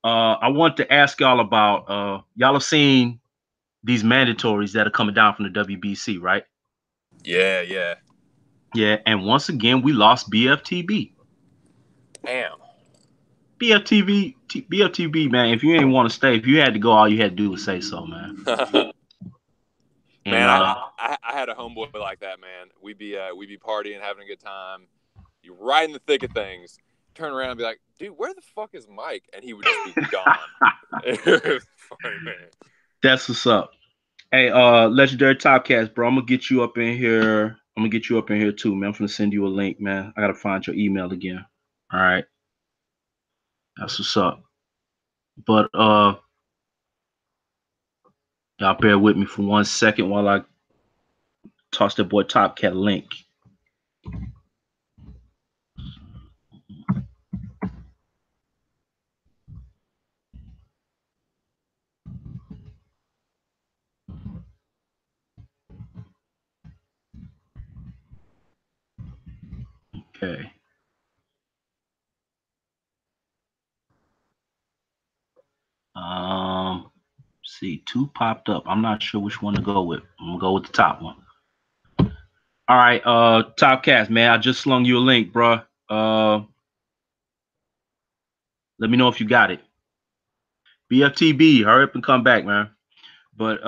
I want to ask y'all about y'all have seen these mandatories that are coming down from the WBC, right? Yeah, yeah. Yeah, and once again, we lost BFTB. Damn. BFTB, man. If you ain't want to stay, if you had to go, all you had to do was say so, man. Man, I had a homeboy like that, man. We'd be partying, having a good time. You right in the thick of things. Turn around and be like, dude, where the fuck is Mike? And he would just be gone. It was funny, man. That's what's up. Hey, Legendary Topcast, bro. I'm gonna get you up in here. I'm gonna get you up in here too, man. I'm gonna send you a link, man. I gotta find your email again. All right. That's what's up. But y'all bear with me for 1 second while I toss that boy Topcat link. Okay. See, 2 popped up. I'm not sure which one to go with. I'm gonna go with the top one. All right, Topcast, man. I just slung you a link, bro. Let me know if you got it. BFTB, hurry up and come back, man. But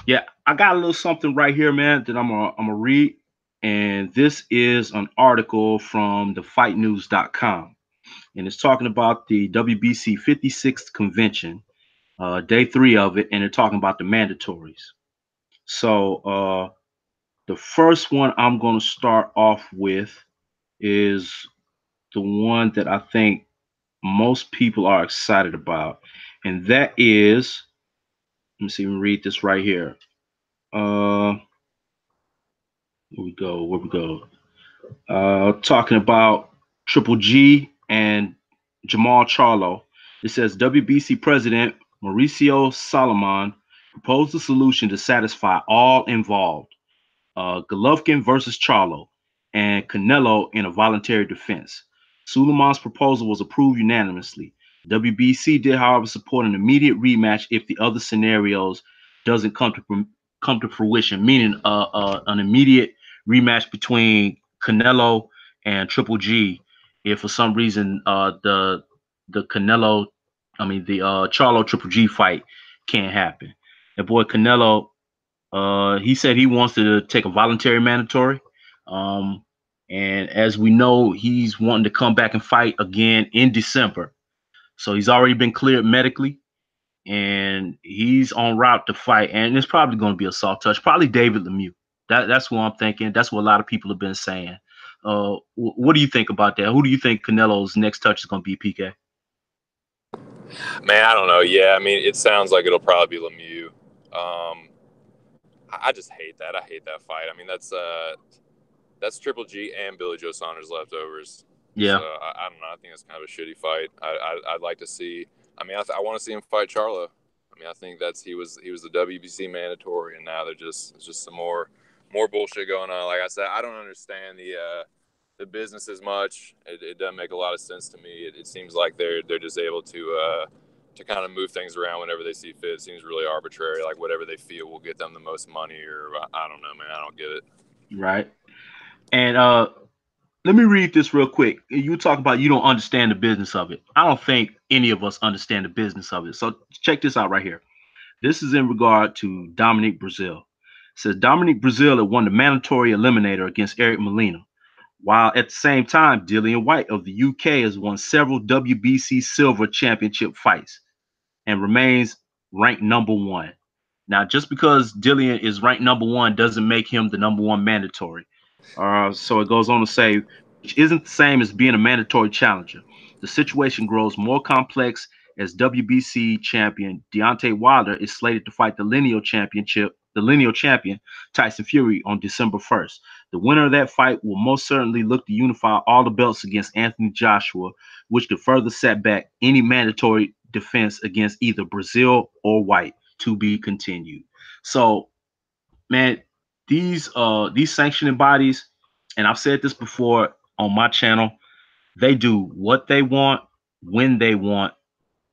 yeah, I got a little something right here, man, that I'm gonna read. And this is an article from thefightnews.com. And it's talking about the WBC 56th convention, day 3 of it, and they're talking about the mandatories. So the first one I'm going to start off with is the one that I think most people are excited about, and that is, let me see, let me read this right here. Where we go. Talking about Triple G and Jamal Charlo. It says WBC President Mauricio Solomon proposed a solution to satisfy all involved. Golovkin versus Charlo, and Canelo in a voluntary defense. Suleiman's proposal was approved unanimously. WBC did, however, support an immediate rematch if the other scenarios doesn't come to fruition, meaning an immediate rematch between Canelo and Triple G. If for some reason the Canelo, the Charlo Triple G fight can't happen. That boy Canelo, he said he wants to take a voluntary mandatory. And as we know, he's wanting to come back and fight again in December. So he's already been cleared medically, and he's en route to fight. And it's probably going to be a soft touch, probably David Lemieux. That's what I'm thinking. That's what a lot of people have been saying. What do you think about that? Who do you think Canelo's next touch is going to be, PK? Man, I don't know. Yeah, I mean, it sounds like it'll probably be Lemieux. I just hate that. I hate that fight. I mean, that's Triple G and Billy Joe Saunders leftovers. Yeah. So I don't know. I think it's kind of a shitty fight. I'd like to see. I mean, I want to see him fight Charlo. I mean, I think he was the WBC mandatory, and now it's just some more bullshit going on. Like I said, I don't understand the business as much. It doesn't make a lot of sense to me. It seems like they're just able to kind of move things around whenever they see fit. It seems really arbitrary. Like whatever they feel will get them the most money, or I don't know, man. I don't get it. Right. And let me read this real quick. You talk about you don't understand the business of it. I don't think any of us understand the business of it. So check this out right here. This is in regard to Dominic Brazil. It says Dominic Brazil had won the mandatory eliminator against Eric Molina, while at the same time, Dillian White of the UK has won several WBC Silver Championship fights and remains ranked #1. Now, just because Dillian is ranked #1 doesn't make him the #1 mandatory. So it goes on to say, which isn't the same as being a mandatory challenger. The situation grows more complex as WBC champion Deontay Wilder is slated to fight the lineal champion Tyson Fury on December 1st. The winner of that fight will most certainly look to unify all the belts against Anthony Joshua, which could further set back any mandatory defense against either Brazil or White, to be continued. So, man, these sanctioning bodies, and I've said this before on my channel, they do what they want, when they want,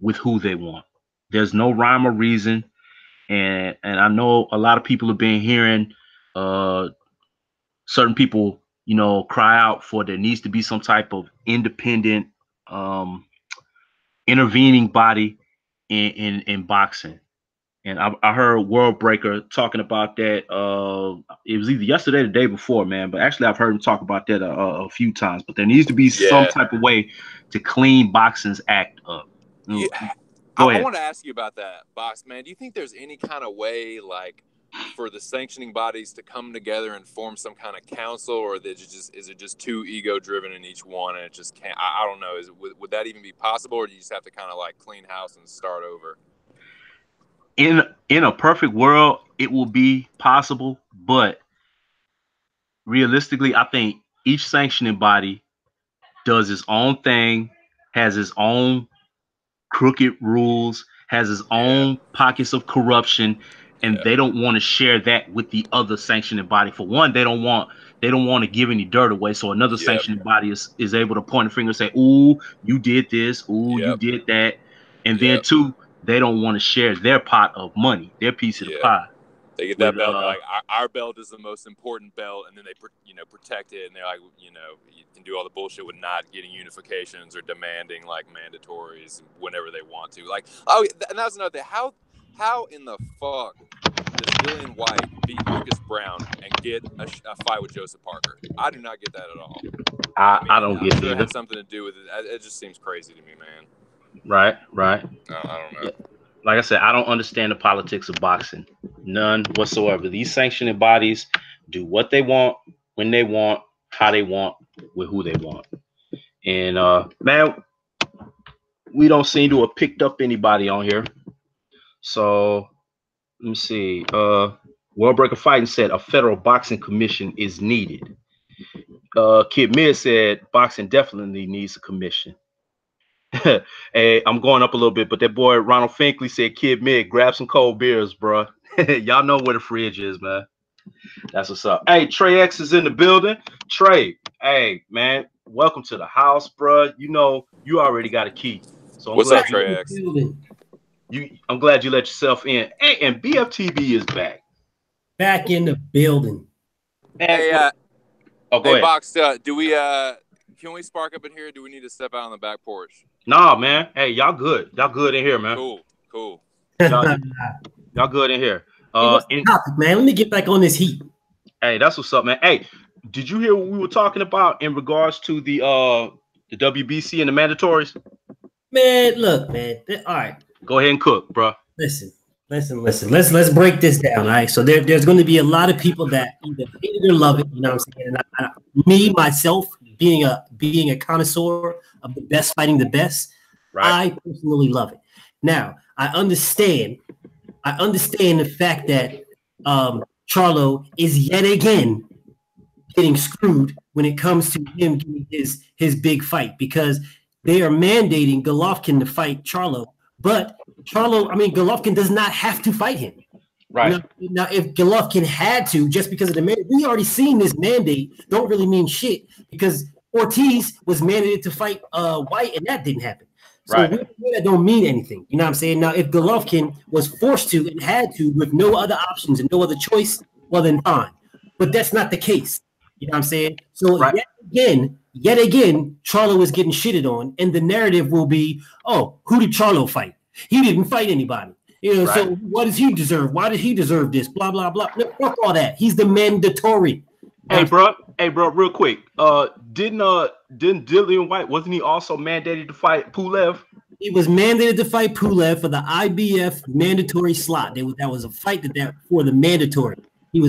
with who they want. There's no rhyme or reason. And I know a lot of people have been hearing certain people, cry out for there needs to be some type of independent intervening body in boxing. And I heard World Breaker talking about that. It was either yesterday or the day before, man. But actually, I've heard him talk about that a few times. But there needs to be some type of way to clean boxing's act up. Yeah. Go ahead. I want to ask you about that, Box Man. Do you think there's any kind of way, like, for the sanctioning bodies to come together and form some kind of council, or is it just too ego driven in each one, and it just can't? I don't know. Would that even be possible, or do you just have to kind of like clean house and start over? In a perfect world, it will be possible, but realistically, I think each sanctioning body does its own thing, has its own crooked rules, has its own pockets of corruption, and they don't want to share that with the other sanctioning body. For one, they don't want to give any dirt away. So another sanctioning body is able to point a finger and say, "Ooh, you did this. Ooh, you did that." And then two, they don't want to share their pot of money, their piece of the pie. They get that belt. They're like, our belt is the most important belt, and then they protect it, and they're like, you can do all the bullshit with not getting unifications or demanding like mandatories whenever they want to. Like, and that's another thing. How in the fuck does Dillian White beat Lucas Brown and get a fight with Joseph Parker? I do not get that at all. I don't get it either. It had something to do with it. It just seems crazy to me, man. Right. I don't know. Yeah. Like I said, I don't understand the politics of boxing. None whatsoever. These sanctioning bodies do what they want, when they want, how they want, with who they want. And man, we don't seem to have picked up anybody on here. So let me see. World Breaker Fighting said a federal boxing commission is needed. Kid Mid said boxing definitely needs a commission. Hey, I'm going up a little bit, but that boy Ronald Finkley said, "Kid Mid, grab some cold beers, bro." Y'all know where the fridge is, man. That's what's up. Hey, Trey X is in the building. Trey, hey, man, welcome to the house, bro. You already got a key. So what's up, Trey X? I'm glad you let yourself in. Hey, and BFTB is back. Back in the building. Hey, go ahead. Box, can we spark up in here? Or do we need to step out on the back porch? Nah, man. Hey, y'all good. Y'all good in here, man. Cool. Y'all good in here. What's the topic, man? Let me get back on this heat. Hey, that's what's up, man. Hey, did you hear what we were talking about in regards to the WBC and the mandatories? Man, look, man. All right. Go ahead and cook, bro. Listen. Let's break this down. All right. So there's going to be a lot of people that either hate it or love it. You know what I'm saying? And me, myself, being a connoisseur of the best fighting the best, right. I personally love it. Now, I understand the fact that Charlo is yet again getting screwed when it comes to him getting his big fight, because they are mandating Golovkin to fight Charlo, but Golovkin does not have to fight him. Right. Now, if Golovkin had to, just because of the mandate, we already seen this mandate don't really mean shit, because Ortiz was mandated to fight White, and that didn't happen. So that don't mean anything. You know what I'm saying? Now, if Golovkin was forced to and had to with no other options and no other choice, well, then fine. But that's not the case. You know what I'm saying? So yet again, Charlo is getting shitted on, and the narrative will be, oh, who did Charlo fight? He didn't fight anybody. So what does he deserve? Why did he deserve this? Blah, blah, blah. No, fuck all that. He's the mandatory. Hey, bro, real quick. Didn't Dillian White, wasn't he also mandated to fight Pulev? He was mandated to fight Pulev for the IBF mandatory slot. That was a fight for the mandatory. He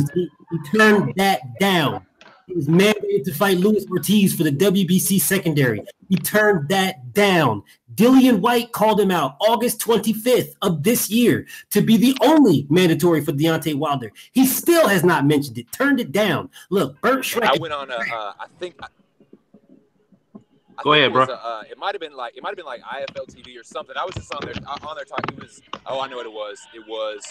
turned that down. He was mandated to fight Luis Ortiz for the WBC secondary. He turned that down. Dillian White called him out August 25th of this year to be the only mandatory for Deontay Wilder. He still has not mentioned it. Turned it down. Look, Bert Schreck. I went on Go ahead, bro. It might have been like IFL TV or something. I was just on there talking. I know what it was. It was,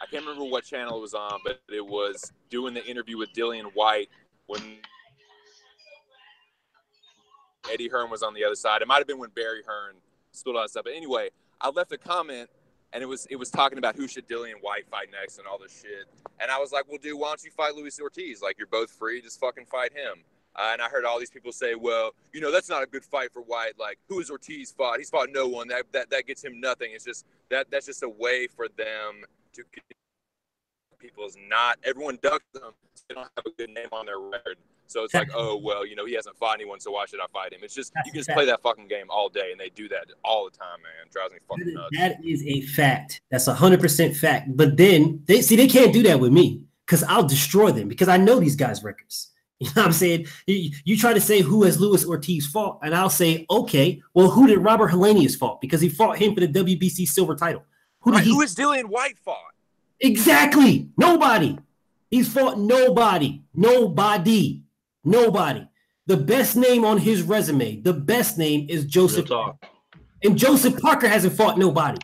I can't remember what channel it was on, but it was doing the interview with Dillian White when Eddie Hearn was on the other side. It might have been when Barry Hearn spilled all that stuff. But anyway, I left a comment and it was talking about who should Dillian White fight next and all this shit. And I was like, well, dude, why don't you fight Luis Ortiz? Like, you're both free, just fucking fight him. And I heard all these people say, well, you know, that's not a good fight for White. Like, who has Ortiz fought? He's fought no one. That gets him nothing. It's just that's just a way for them to get people's not. Everyone ducks them. So they don't have a good name on their record. So it's like, oh, well, you know, he hasn't fought anyone, so why should I fight him? It's just, you can just play that fucking game all day, and they do that all the time, man. It drives me fucking nuts. That is a fact. That's 100% fact. But then, they can't do that with me because I'll destroy them because I know these guys' records. You know what I'm saying? You try to say who has Luis Ortiz fought, and I'll say, okay, well, who did Robert Helenius fought? Because he fought him for the WBC silver title. Who has Dillian White fought? Exactly. Nobody. He's fought nobody. Nobody. The best name on his resume, the best name is Joseph Parker. And Joseph Parker hasn't fought nobody.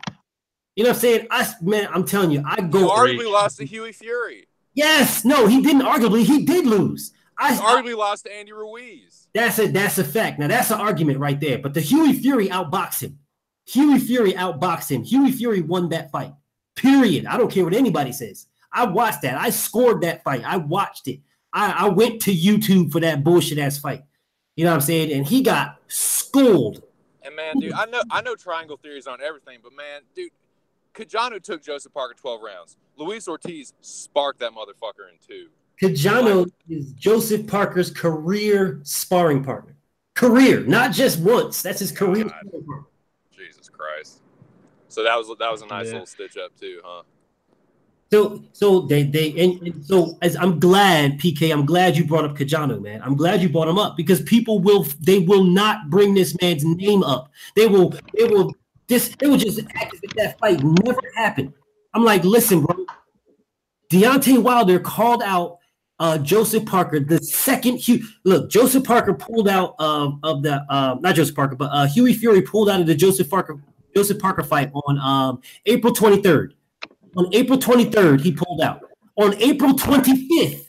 You know what I'm saying? I'm telling you, I go. He arguably lost to Huey Fury. Yes. No, he didn't arguably. He did lose. He arguably lost to Andy Ruiz. That's a fact. Now, that's an argument right there. But the Huey Fury outboxed him. Huey Fury won that fight. Period. I don't care what anybody says. I watched that. I scored that fight. I watched it. I went to YouTube for that bullshit ass fight. You know what I'm saying? And he got schooled. And man, dude, I know triangle theories on everything, but man, dude, Cajano took Joseph Parker 12 rounds. Luis Ortiz sparked that motherfucker in 2. Cajano is Joseph Parker's career sparring partner. Career, not just once. That's his career sparring partner. Jesus Christ. So that was a nice little stitch up too, huh? So as I'm glad, PK, I'm glad you brought up Cajano, man. I'm glad you brought him up because people will not bring this man's name up. They will just act as if that fight never happened. I'm like, listen, bro. Deontay Wilder called out Joseph Parker the second Joseph Parker pulled out of the not Joseph Parker, but Huey Fury pulled out of the Joseph Parker fight on April 23rd. On April 23rd, he pulled out. On April 25th,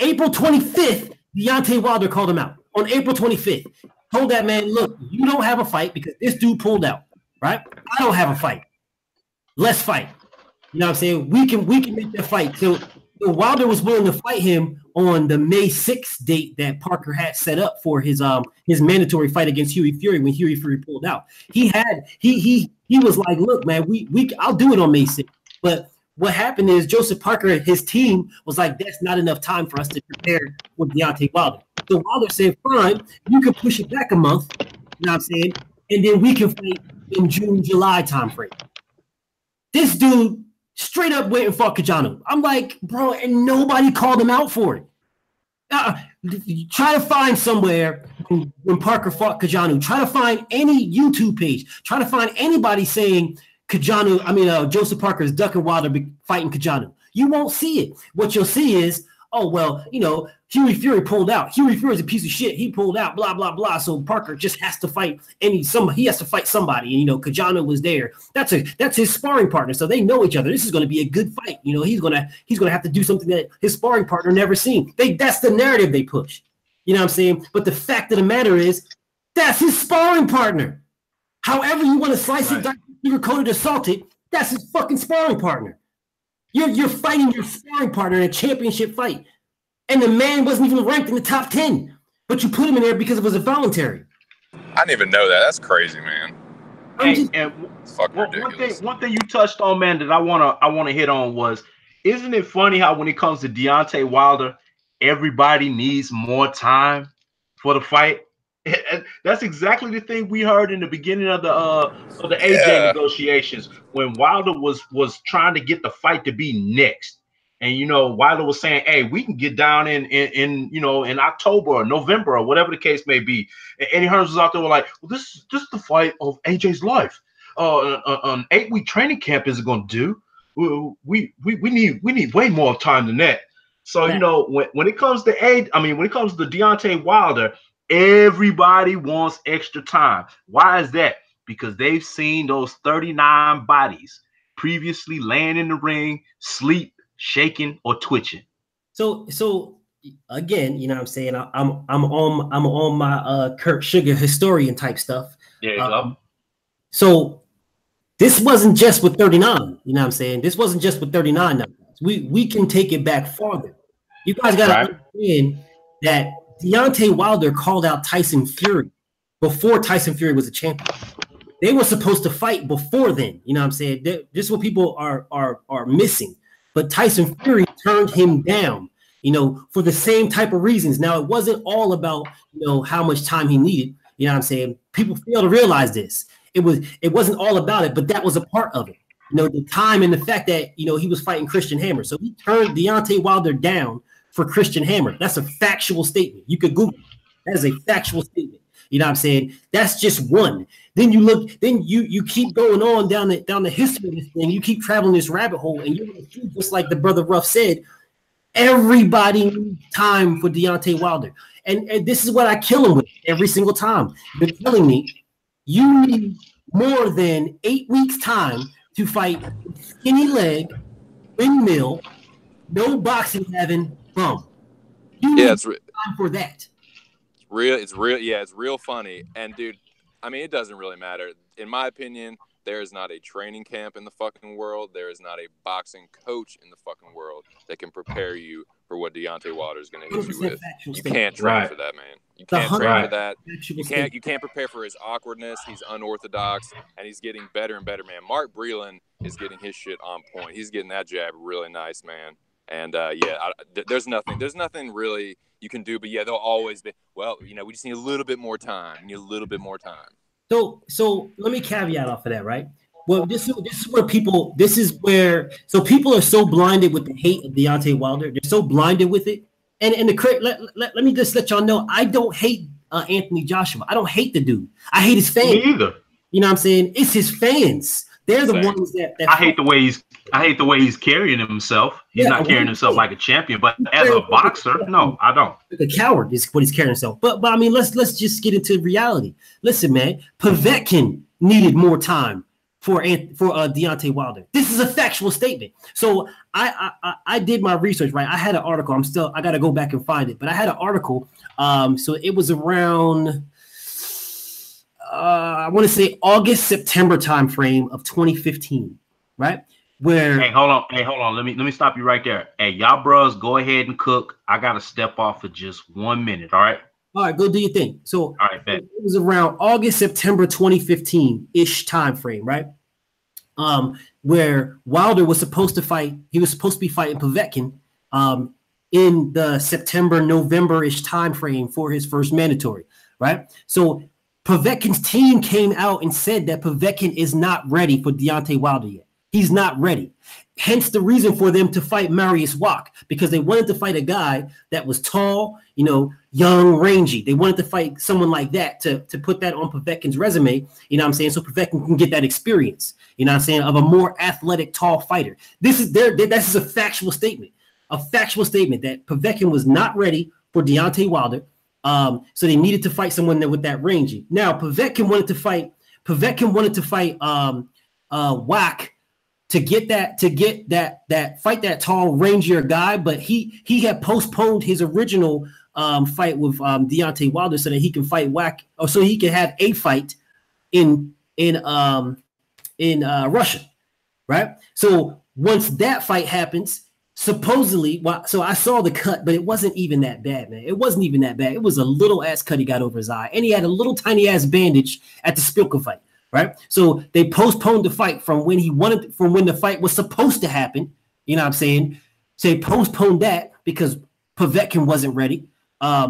Deontay Wilder called him out. On April 25th, told that man, look, you don't have a fight because this dude pulled out, right? I don't have a fight. Let's fight. You know what I'm saying? We can make that fight. So Wilder was willing to fight him on the May 6th date that Parker had set up for his mandatory fight against Huey Fury when Huey Fury pulled out. He was like, look, man, I'll do it on May 6th. But what happened is Joseph Parker and his team was like, that's not enough time for us to prepare with Deontay Wilder. So Wilder said, fine, you can push it back a month, you know what I'm saying? And then we can fight in June, July timeframe. This dude straight up went and fought Cajano. I'm like, bro, and nobody called him out for it. Try to find somewhere when Parker fought Cajano. Try to find any YouTube page. Try to find anybody saying Joseph Parker is ducking Wilder fighting Cajano. You won't see it. What you'll see is, oh, well, you know, Huey Fury pulled out. Huey Fury's a piece of shit. He pulled out, blah, blah, blah. So Parker just has to fight he has to fight somebody. And, you know, Cajano was there. That's his sparring partner. So they know each other. This is going to be a good fight. You know, he's gonna have to do something that his sparring partner never seen. That's the narrative they push. You know what I'm saying? But the fact of the matter is, that's his sparring partner. However you want to slice it, sugar-coated or salted, that's his fucking sparring partner. You're fighting your sparring partner in a championship fight. And the man wasn't even ranked in the top 10. But you put him in there because it was a voluntary. I didn't even know that. That's crazy, man. One thing you touched on, man, that I wanna hit on was, isn't it funny how when it comes to Deontay Wilder, everybody needs more time for the fight? That's exactly the thing we heard in the beginning of the AJ negotiations when Wilder was trying to get the fight to be next. And, you know, Wilder was saying, hey, we can get down in October or November or whatever the case may be. And Eddie Hearns was out there like, well, this is the fight of AJ's life. An 8-week training camp isn't going to do. We need way more time than that. So, you know, when it comes to Deontay Wilder, everybody wants extra time. Why is that? Because they've seen those 39 bodies previously laying in the ring, sleep, shaking, or twitching. So again, you know what I'm saying? I'm on my Kurt Sugar historian type stuff. There you go. So this wasn't just with 39. You know what I'm saying? This wasn't just with 39 knockouts. We can take it back farther. You guys got to understand that Deontay Wilder called out Tyson Fury before Tyson Fury was a champion. They were supposed to fight before then. You know what I'm saying? This is what people are missing. But Tyson Fury turned him down, you know, for the same type of reasons. Now, it wasn't all about, you know, how much time he needed. You know what I'm saying? People fail to realize this. It wasn't all about it, but that was a part of it. You know, the time and the fact that, you know, he was fighting Christian Hammer. So he turned Deontay Wilder down for Christian Hammer. That's a factual statement. You could Google it. That is a factual statement. You know what I'm saying? That's just one. Then you look, then you keep going on down the history of this thing. You keep traveling this rabbit hole, and you're going to see, just like the brother Ruff said, everybody needs time for Deontay Wilder. And this is what I kill him with every single time. You're telling me you need more than 8 weeks time to fight skinny leg, windmill, no boxing having bum. You need time for that. It's real funny. And dude, I mean, it doesn't really matter. In my opinion, there is not a training camp in the fucking world. There is not a boxing coach in the fucking world that can prepare you for what Deontay Wilder is going to hit you with. You can't train for that, man. You can't train for that. You can't prepare for his awkwardness. He's unorthodox, and he's getting better and better, man. Mark Breland is getting his shit on point. He's getting that jab really nice, man. And there's nothing really you can do, but yeah, they'll always be, well, you know, we just need a little bit more time. So let me caveat off of that, right? Well, this is where people are so blinded with the hate of Deontay Wilder. They're so blinded with it. And let me just let y'all know, I don't hate Anthony Joshua. I don't hate the dude. I hate his fans. Me either. You know what I'm saying? It's his fans. They're the ones that I hate the way he's carrying himself. He's not carrying himself like a champion, but as a boxer, no, I don't. Like a coward is what he's carrying himself. But I mean, let's just get into reality. Listen, man, Povetkin needed more time for Deontay Wilder. This is a factual statement. So I did my research, right? I had an article. I got to go back and find it, but I had an article. So it was around. I want to say August, September timeframe of 2015, right? Where Hey, hold on. Let me stop you right there. Hey, y'all bros, go ahead and cook. I gotta step off for just 1 minute. All right. All right, go do your thing. So all right, bet. It was around August, September 2015-ish timeframe, right? Where Wilder was supposed to fight. He was supposed to be fighting Povetkin in the September, November-ish timeframe for his first mandatory, right? So Povetkin's team came out and said that Povetkin is not ready for Deontay Wilder yet. He's not ready. Hence the reason for them to fight Marius Wack, because they wanted to fight a guy that was tall, you know, young, rangy. They wanted to fight someone like that to put that on Povetkin's resume, you know what I'm saying, so Povetkin can get that experience, you know what I'm saying, of a more athletic, tall fighter. This is a factual statement that Povetkin was not ready for Deontay Wilder. So they needed to fight someone with that rangy. Now Povetkin wanted to fight Wack to get that fight that tall, rangier guy, but he had postponed his original fight with Deontay Wilder so that he can fight Wack, or so he can have a fight in Russia, right? So once that fight happens, supposedly, so I saw the cut, but it wasn't even that bad, man. It wasn't even that bad. It was a little ass cut he got over his eye, and he had a little tiny ass bandage at the Spilka fight, right? So they postponed the fight from when the fight was supposed to happen. You know what I'm saying? So they postponed that because Povetkin wasn't ready.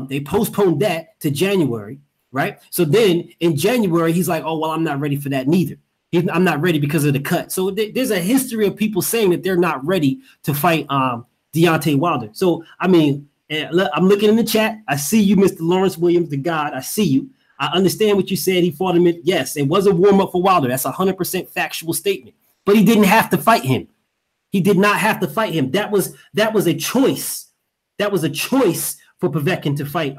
They postponed that to January, right? So then in January, he's like, "Oh well, I'm not ready for that neither. I'm not ready because of the cut." So there's a history of people saying that they're not ready to fight Deontay Wilder. So, I mean, I'm looking in the chat. I see you, Mr. Lawrence Williams, the God. I see you. I understand what you said. He fought him. Yes, it was a warm-up for Wilder. That's 100% factual statement. But he didn't have to fight him. He did not have to fight him. That was a choice. That was a choice for Povetkin to fight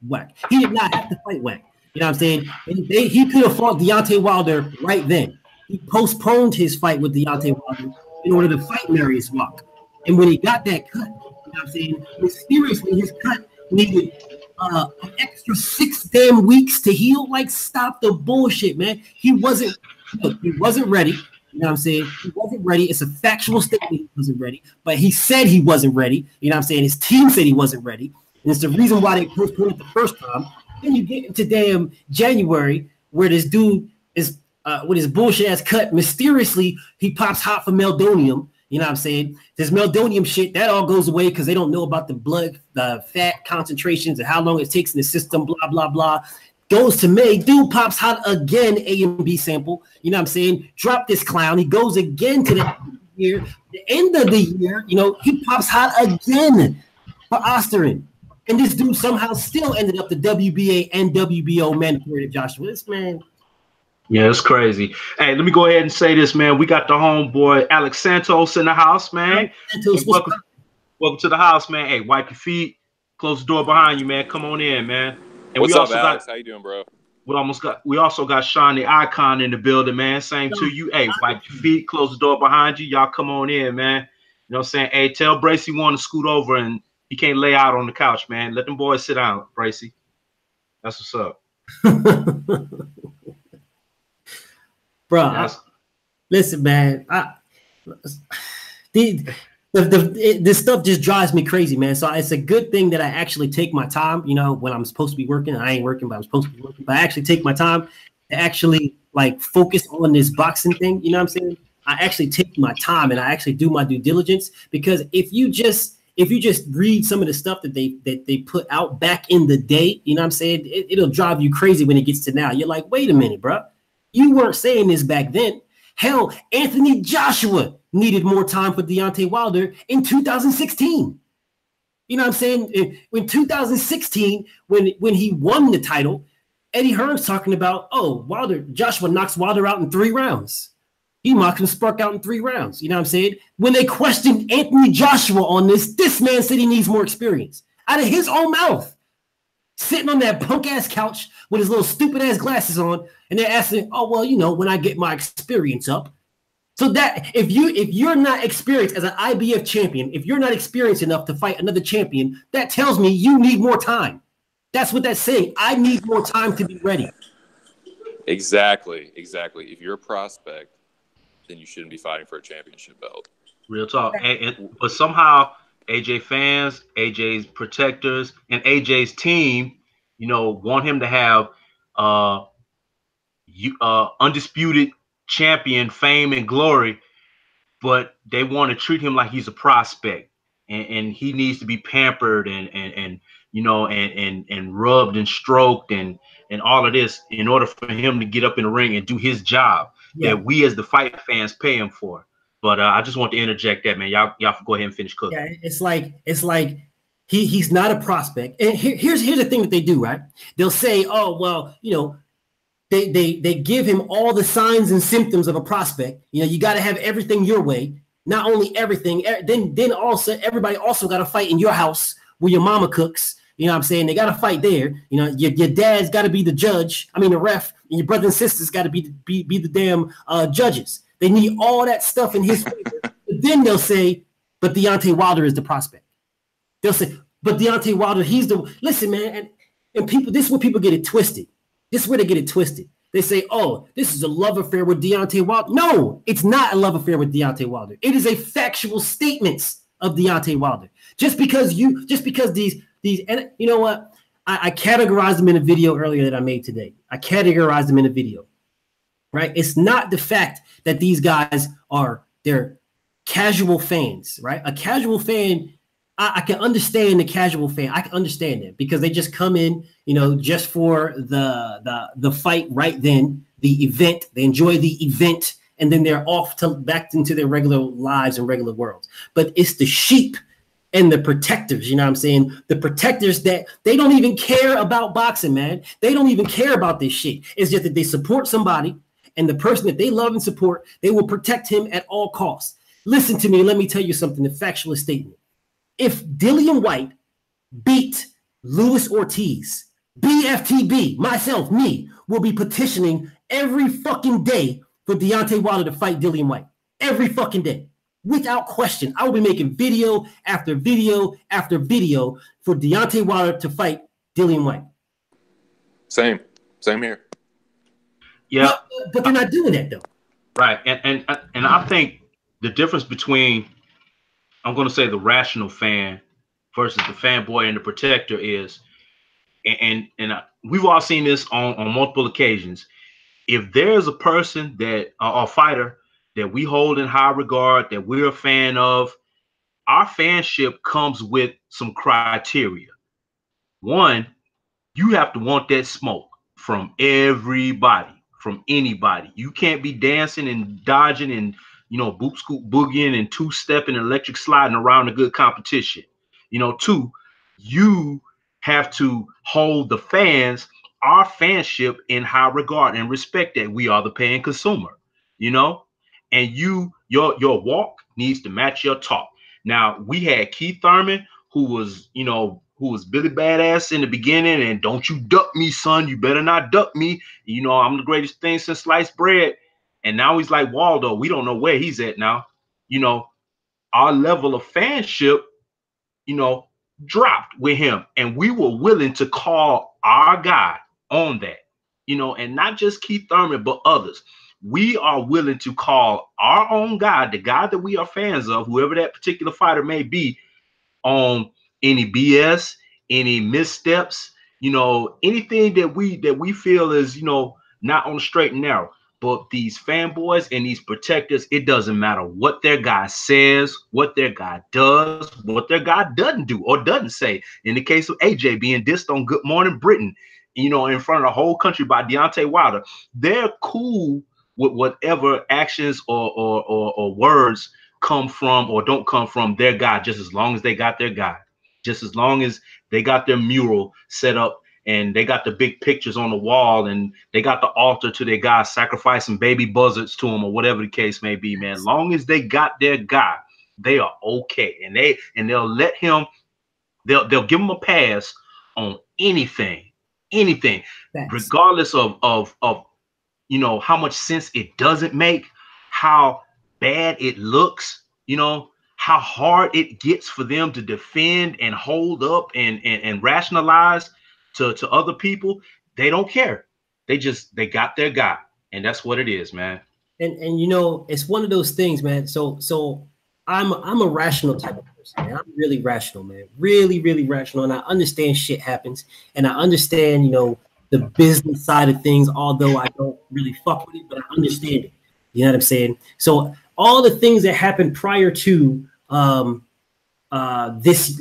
Wack. He did not have to fight Wack. You know what I'm saying? He could have fought Deontay Wilder right then. He postponed his fight with Deontay Wilder in order to fight Marius Wack. And when he got that cut, you know what I'm saying, mysteriously his cut needed an extra 6 damn weeks to heal. Like, stop the bullshit, man. He wasn't ready. You know what I'm saying? He wasn't ready. It's a factual statement he wasn't ready, but he said he wasn't ready. You know what I'm saying? His team said he wasn't ready. And it's the reason why they postponed it the first time. Then you get into damn January where this dude is with his bullshit ass cut. Mysteriously, he pops hot for meldonium. You know what I'm saying? This meldonium shit, that all goes away because they don't know about the fat concentrations and how long it takes in the system, blah, blah, blah. Goes to May, dude pops hot again, A and B sample. You know what I'm saying? Drop this clown. He goes again to the year. The end of the year, you know, he pops hot again for Osterin. And this dude somehow still ended up the WBA and WBO mandatory to Joshua. This man. Yeah, it's crazy. Hey, let me go ahead and say this, man. We got the homeboy Alex Santos in the house, man. Santos, welcome to the house, man. Hey, wipe your feet. Close the door behind you, man. Come on in, man. And what's up, Alex? How you doing, bro? We also got Sean the Icon in the building, man. Same to you. Hey, wipe your feet. Close the door behind you. Y'all come on in, man. You know what I'm saying? Hey, tell Bracy want to scoot over and he can't lay out on the couch, man. Let them boys sit down, Bracy. That's what's up. Bro, listen, man. This stuff just drives me crazy, man. So it's a good thing that I actually take my time, you know, when I'm supposed to be working. I ain't working, but I'm supposed to be working. But I actually take my time to actually like focus on this boxing thing. You know what I'm saying? I actually take my time and I actually do my due diligence, because if you just read some of the stuff that they put out back in the day, you know what I'm saying? It'll drive you crazy when it gets to now. You're like, wait a minute, bro. You weren't saying this back then. Hell, Anthony Joshua needed more time for Deontay Wilder in 2016. You know what I'm saying? In 2016, when he won the title, Eddie Hearn's talking about, oh, Joshua knocks Wilder out in 3 rounds. He knocks him spark out in 3 rounds. You know what I'm saying? When they questioned Anthony Joshua on this man said he needs more experience. Out of his own mouth. Sitting on that punk-ass couch with his little stupid-ass glasses on, and they're asking, oh, well, you know, when I get my experience up. So that if you're not experienced as an IBF champion, if you're not experienced enough to fight another champion, that tells me you need more time. That's what that's saying. I need more time to be ready. Exactly. If you're a prospect, then you shouldn't be fighting for a championship belt. Real talk. But somehow AJ fans, AJ's protectors, and AJ's team, you know, want him to have undisputed champion fame and glory, but they want to treat him like he's a prospect, and he needs to be pampered and you know and rubbed and stroked and all of this in order for him to get up in the ring and do his job that we as the fight fans pay him for. But I just want to interject that, man. Y'all go ahead and finish cooking. Yeah, it's like he's not a prospect. And here's the thing that they do, right? They'll say, oh, well, you know, they give him all the signs and symptoms of a prospect. You know, you got to have everything your way. Not only everything, then also everybody also got to fight in your house where your mama cooks. You know what I'm saying? They got to fight there. You know, your dad's got to be the judge. I mean, the ref, and your brothers and sisters got to be the damn judges. They need all that stuff in his favor. But then they'll say, but Deontay Wilder is the prospect. They'll say, but Deontay Wilder, he's the – listen, man, and people – this is where people get it twisted. This is where they get it twisted. They say, oh, this is a love affair with Deontay Wilder. No, it's not a love affair with Deontay Wilder. It is a factual statement of Deontay Wilder. Just because these and you know what? I categorized them in a video earlier that I made today. I categorized them in a video, right? It's not the fact that these guys they're casual fans, right? A casual fan, I can understand the casual fan. I can understand it because they just come in, you know, just for the fight right then, the event. They enjoy the event, and then they're off back into their regular lives and regular worlds. But it's the sheep and the protectors, you know what I'm saying? The protectors that they don't even care about boxing, man. They don't even care about this shit. It's just that they support somebody, and the person that they love and support, they will protect him at all costs. Listen to me. Let me tell you something, a factual statement. If Dillian White beat Luis Ortiz, BFTB, myself, me, will be petitioning every fucking day for Deontay Wilder to fight Dillian White. Every fucking day. Without question. I will be making video after video after video for Deontay Wilder to fight Dillian White. Same here. Yeah, but they're not doing that though. Right, and I think the difference between, I'm going to say, the rational fan versus the fanboy and the protector is, and we've all seen this on multiple occasions. If there's a person that or fighter that we hold in high regard, that we're a fan of, our fanship comes with some criteria. One, you have to want that smoke from everybody, from anybody. You can't be dancing and dodging and, boop scoop boogieing and two-stepping and electric sliding around a good competition. Two, you have to hold the fans, our fanship, in high regard and respect that we are the paying consumer, and your walk needs to match your talk. Now, we had Keith Thurman, who was Billy Badass in the beginning, and don't you duck me, son. You better not duck me. I'm the greatest thing since sliced bread. And now he's like Waldo. We don't know where he's at now. Our level of fanship, dropped with him. And we were willing to call our guy on that, and not just Keith Thurman, but others. We are willing to call our own guy, the guy that we are fans of, whoever that particular fighter may be, on any BS, any missteps, anything that we feel is, not on the straight and narrow. But these fanboys and these protectors, it doesn't matter what their guy says, what their guy does, what their guy doesn't do or doesn't say. In the case of AJ being dissed on Good Morning Britain, in front of the whole country by Deontay Wilder, they're cool with whatever actions or words come from or don't come from their guy, just as long as they got their guy, just as long as they got their mural set up and they got the big pictures on the wall and they got the altar to their guy, sacrificing baby buzzards to them or whatever the case may be, man. As long as they got their guy, they are okay. And they'll let him, they'll give him a pass on anything, Thanks. Regardless of how much sense it doesn't make, how bad it looks, how hard it gets for them to defend and hold up and rationalize to other people. They don't care. They got their guy, and that's what it is, man. And it's one of those things, man. So I'm a rational type of person, man. I'm really rational, man. Really, really rational. And I understand shit happens, and I understand, the business side of things, although I don't really fuck with it, but I understand it. You know what I'm saying? So all the things that happened prior to this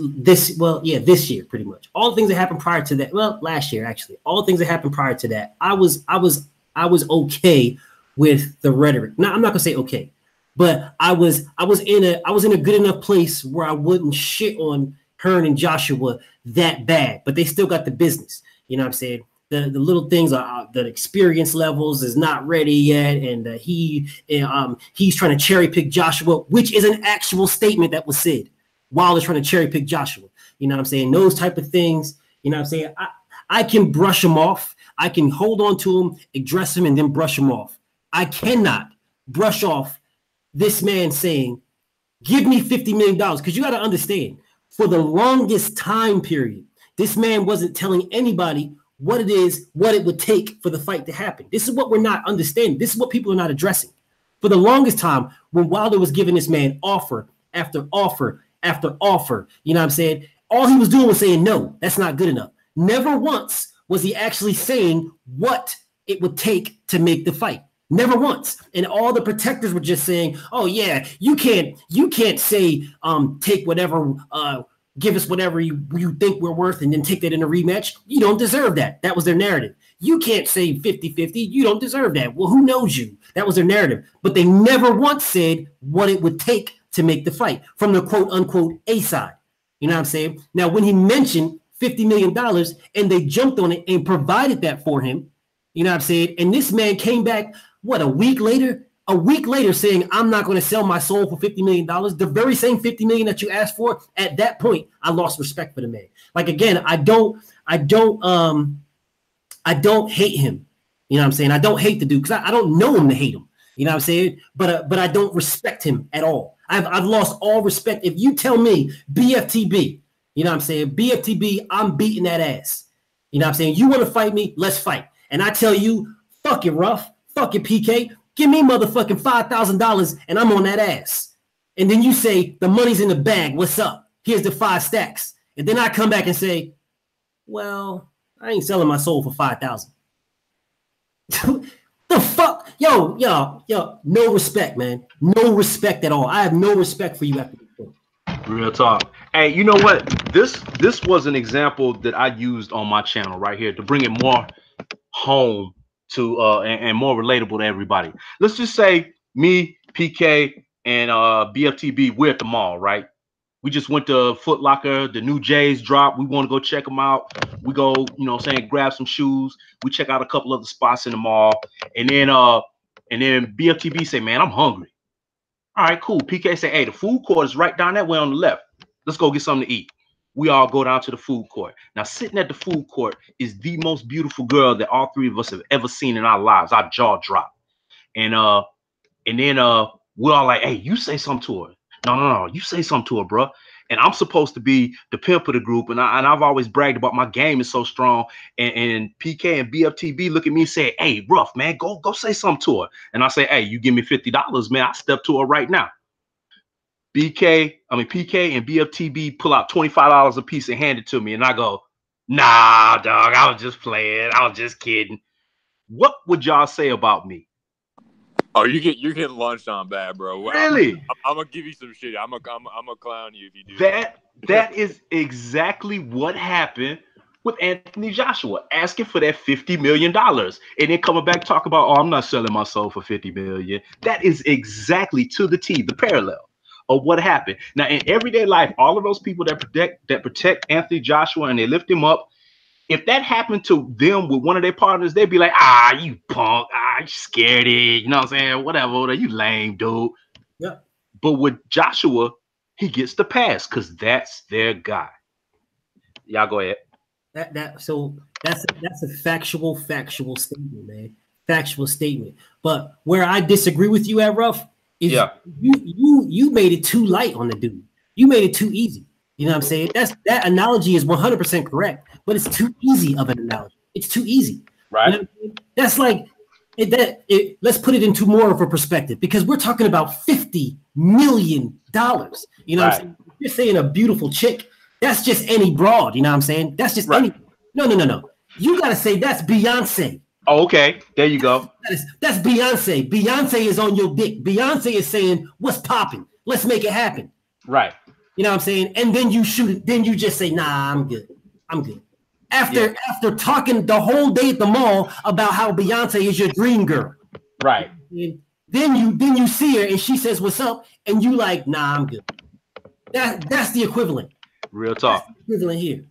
year, pretty much. All the things that happened prior to that, well, last year actually. All the things that happened prior to that, I was okay with the rhetoric. Now, I'm not gonna say okay, but I was in a good enough place where I wouldn't shit on Hearn and Joshua that bad, but they still got the business. You know what I'm saying? The little things are the experience levels is not ready yet, and he's trying to cherry pick Joshua, which is an actual statement that was said. Wilder's trying to cherry pick Joshua. You know what I'm saying? Those type of things. You know what I'm saying? I can brush them off. I can hold on to them, address them, and then brush them off. I cannot brush off this man saying, "Give me $50 million," because you got to understand, for the longest time period, this man wasn't telling anybody what it would take for the fight to happen. This is what we're not understanding. This is what people are not addressing. For the longest time, when Wilder was giving this man offer after offer after offer, you know what I'm saying? All he was doing was saying, no, that's not good enough. Never once was he actually saying what it would take to make the fight. Never once. And all the protectors were just saying, oh yeah, you can't say, take whatever, give us whatever you think we're worth and then take that in a rematch. You don't deserve that. That was their narrative. You can't say 50-50. You don't deserve that. Well, who knows you? That was their narrative. But they never once said what it would take to make the fight from the quote unquote A side. You know what I'm saying? Now, when he mentioned $50 million and they jumped on it and provided that for him, you know what I'm saying? And this man came back, a week later saying, I'm not going to sell my soul for $50 million. The very same $50 million that you asked for. At that point, I lost respect for the man. Like, again, I don't hate him. You know what I'm saying? I don't hate the dude because I don't know him to hate him. You know what I'm saying? But I don't respect him at all. I've lost all respect. If you tell me BFTB, you know what I'm saying? BFTB, I'm beating that ass. You know what I'm saying? You want to fight me? Let's fight. And I tell you, fuck it, Ruff. Fuck it, PK. Give me motherfucking $5,000 and I'm on that ass. And then you say, the money's in the bag. What's up? Here's the 5 stacks. And then I come back and say, well, I ain't selling my soul for 5,000. The fuck? Yo, no respect, man. No respect at all. I have no respect for you after this point. Real talk. Hey, you know what? This was an example that I used on my channel right here to bring it more home to and more relatable to everybody. Let's just say me, PK, and BFTB, we're at the mall, right? We just went to Foot Locker, the new J's dropped. We want to go check them out. We go, you know what I'm saying, grab some shoes. We check out a couple other spots in the mall. And then BFTB say, man, I'm hungry. All right, cool. PK say, hey, the food court is right down that way on the left. Let's go get something to eat. We all go down to the food court. Now, sitting at the food court is the most beautiful girl that all three of us have ever seen in our lives. Our jaw dropped. And then we're all like, hey, you say something to her. No, you say something to her, bro. And I'm supposed to be the pimp of the group, and I've always bragged about my game is so strong. And PK and BFTB look at me and say, hey, Ruff, man, go say something to her. And I say, hey, you give me $50, man, I step to her right now. PK and BFTB pull out $25 a piece and hand it to me, and I go, nah, dog, I was just playing. I was just kidding. What would y'all say about me? Oh, you're getting launched on bad, bro. Really? I'm gonna give you some shit. I'm gonna clown you if you do that. That is exactly what happened with Anthony Joshua, asking for that $50 million, and then coming back talk about, oh, I'm not selling my soul for $50 million. That is exactly to the T, the parallel of what happened. Now, in everyday life, all of those people that protect Anthony Joshua and they lift him up, if that happened to them with one of their partners, they'd be like, ah, you punk, you scared it, you know what I'm saying? Whatever, you lame, dude. Yeah. But with Joshua, he gets the pass because that's their guy. Y'all go ahead. So that's a factual statement, man. Factual statement. But where I disagree with you at Ruff is you made it too light on the dude. You made it too easy. You know what I'm saying? That analogy is 100% correct, but it's too easy of an analogy. It's too easy. Right. You know what I mean? That's like let's put it into more of a perspective, because we're talking about $50 million. You know what I'm saying? You're saying a beautiful chick. That's just any broad. You know what I'm saying? That's just any. No. You got to say that's Beyonce. Oh, okay. There you go. That's Beyonce. Beyonce is on your dick. Beyonce is saying, what's popping? Let's make it happen. Right. You know what I'm saying? And then you shoot it. Then you just say, nah, I'm good. After talking the whole day at the mall about how Beyonce is your dream girl. Right. And then you see her and she says, what's up? And you like, nah, I'm good. That's the equivalent. Real talk. That's the equivalent here.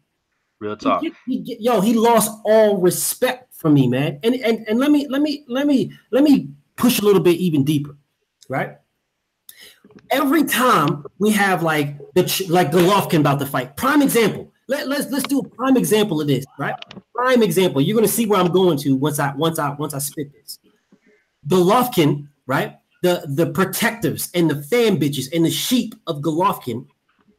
Real talk. He lost all respect for me, man. And let me push a little bit even deeper, right? Every time we have like Golovkin about to fight, prime example. Let's do a prime example of this, right? Prime example. You're gonna see where I'm going to once I spit this. Golovkin, right? The protectors and the fan bitches and the sheep of Golovkin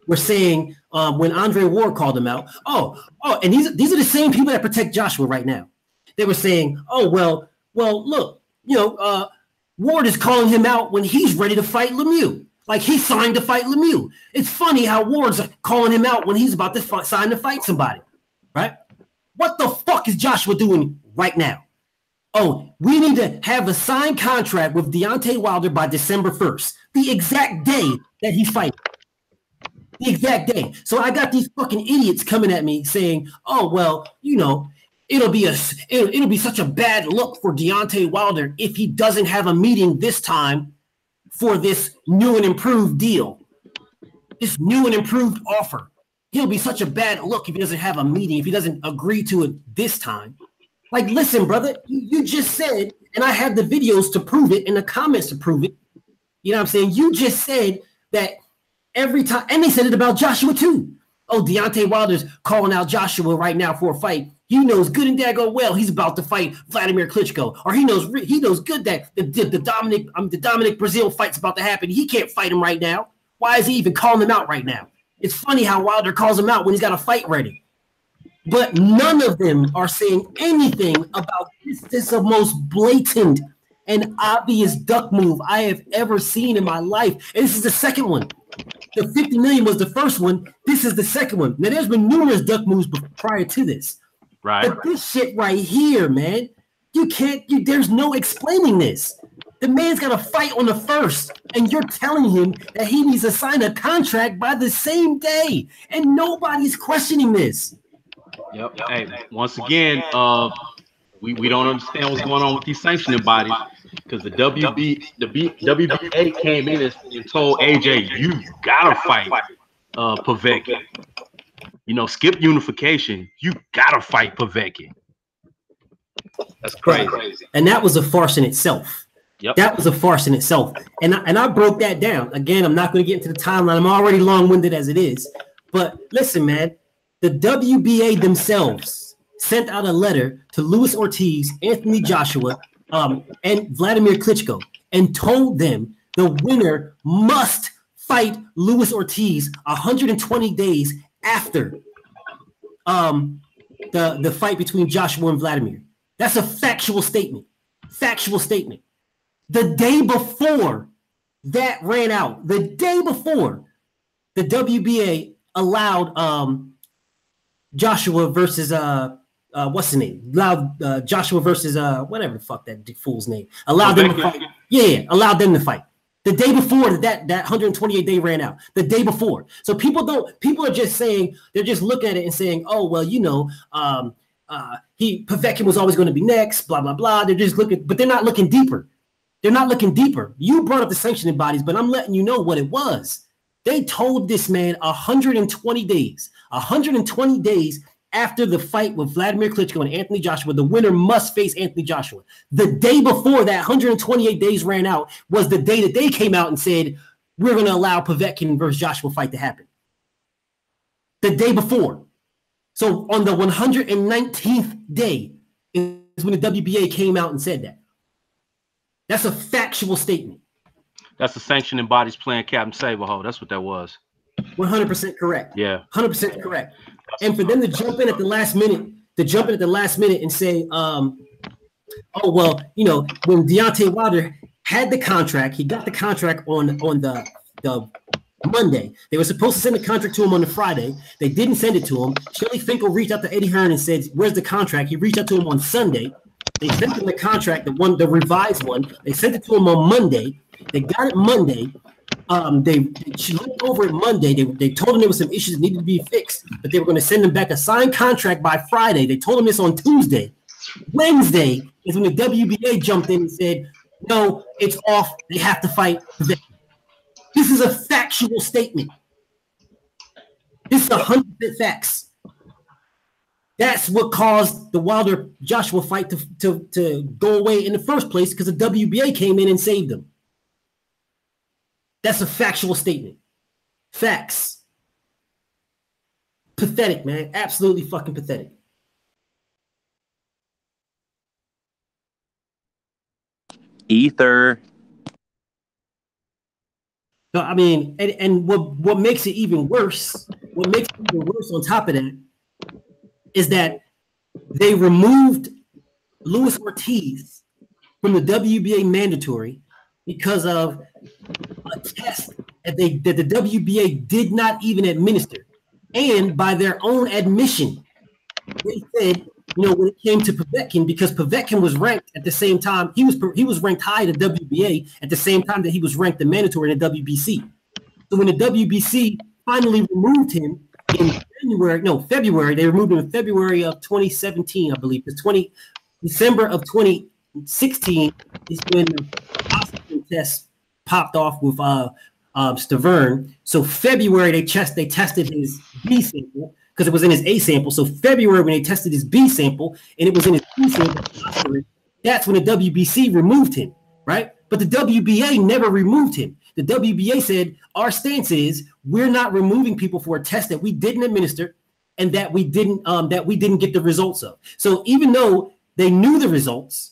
were saying when Andre Ward called him out, and these are the same people that protect Joshua right now. They were saying, well, look, Ward is calling him out when he's ready to fight Lemieux. Like he signed to fight Lemieux. It's funny how Ward's calling him out when he's about to sign to fight somebody, right? What the fuck is Joshua doing right now? Oh, we need to have a signed contract with Deontay Wilder by December 1st, the exact day that he's fighting. The exact day. So I got these fucking idiots coming at me saying, oh, well, it'll be such a bad look for Deontay Wilder if he doesn't have a meeting this time for this new and improved deal, this new and improved offer. He'll be such a bad look if he doesn't have a meeting, if he doesn't agree to it this time. Like, listen, brother, you just said, and I have the videos to prove it and the comments to prove it. You know what I'm saying? You just said that every time, and they said it about Joshua too. Oh, Deontay Wilder's calling out Joshua right now for a fight. He knows good and daggone well he's about to fight Vladimir Klitschko, or he knows good that the Dominic Brazil fight's about to happen. He can't fight him right now. Why is he even calling him out right now? It's funny how Wilder calls him out when he's got a fight ready. But none of them are saying anything about this. This is the most blatant and obvious duck move I have ever seen in my life. And this is the second one. The 50 million was the first one. This is the second one. Now, there's been numerous duck moves prior to this. Right. But this shit right here, man, there's no explaining this. The man's got to fight on the first, and you're telling him that he needs to sign a contract by the same day, and nobody's questioning this. Yep. Hey, once again, we don't understand what's going on with these sanctioning bodies because the WBA came in and told AJ, you gotta fight Povetkin. You know, skip unification. You gotta fight Povetkin. That's crazy. And that was a farce in itself. Yep. That was a farce in itself. And I broke that down. Again, I'm not going to get into the timeline. I'm already long-winded as it is. But listen, man, the WBA themselves sent out a letter to Luis Ortiz, Anthony Joshua, and Vladimir Klitschko and told them the winner must fight Luis Ortiz 120 days after the fight between Joshua and Vladimir. That's a factual statement. Factual statement. The day before that ran out, the day before, the WBA allowed Joshua versus what's his name? Allowed Joshua versus whatever the fuck that fool's name. Allowed them to fight. Yeah, allowed them to fight. The day before that 128 day ran out. The day before. So people are just saying, they're just looking at it and saying, oh well, you know, Povetkin was always going to be next, blah blah blah. They're just looking, but they're not looking deeper. They're not looking deeper. You brought up the sanctioning bodies, but I'm letting you know what it was. They told this man 120 days. 120 days after the fight with Vladimir Klitschko and Anthony Joshua, the winner must face Anthony Joshua. The day before that 128 days ran out was the day that they came out and said, we're going to allow Povetkin versus Joshua fight to happen. The day before. So on the 119th day is when the WBA came out and said that. That's a factual statement. That's the sanctioning bodies playing Captain Saberho. That's what that was. 100% correct. Yeah. 100% correct. And for them to jump in at the last minute, and say, oh, well, you know, when Deontay Wilder had the contract, he got the contract on the Monday. They were supposed to send the contract to him on the Friday. They didn't send it to him. Shelly Finkel reached out to Eddie Hearn and said, where's the contract? He reached out to him on Sunday. They sent him the contract, the revised one. They sent it to him on Monday. They got it Monday. She looked over it Monday. They told him there was some issues that needed to be fixed, but they were going to send him back a signed contract by Friday. They told him this on Tuesday. Wednesday is when the WBA jumped in and said, no, it's off. They have to fight. This is a factual statement. This is 100% facts. That's what caused the Wilder Joshua fight to go away in the first place, because the WBA came in and saved them. That's a factual statement. Facts. Pathetic, man. Absolutely fucking pathetic. Ether. No, I mean, and what makes it even worse, on top of that, is that they removed Luis Ortiz from the WBA mandatory because of a test that the WBA did not even administer. And by their own admission, they said, you know, when it came to Povetkin, because Povetkin was ranked at the same time, he was ranked high in the WBA at the same time that he was ranked the mandatory in the WBC. So when the WBC finally removed him in February, they removed him in February of 2017, I believe. Because December of 2016 is when the oxygen test popped off with Stavern. So February they tested his B sample because it was in his A sample. So February when they tested his B sample and it was in his B sample, that's when the WBC removed him, right? But the WBA never removed him. The WBA said our stance is we're not removing people for a test that we didn't administer and that we didn't get the results of. So even though they knew the results,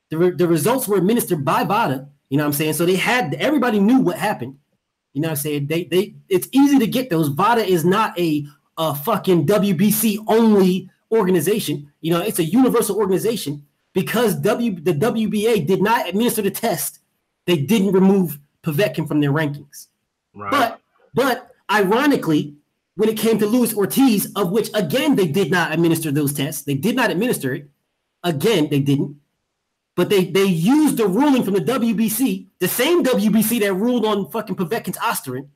the results were administered by VADA. You know what I'm saying? So everybody knew what happened. You know what I'm saying? It's easy to get those. VADA is not a fucking WBC only organization. You know, it's a universal organization because the WBA did not administer the test. They didn't remove Povetkin from their rankings. Right. But ironically, when it came to Luis Ortiz, of which again they did not administer those tests, they did not administer it. Again, they didn't. But they used the ruling from the WBC, the same WBC that ruled on fucking Povetkin's Osterin.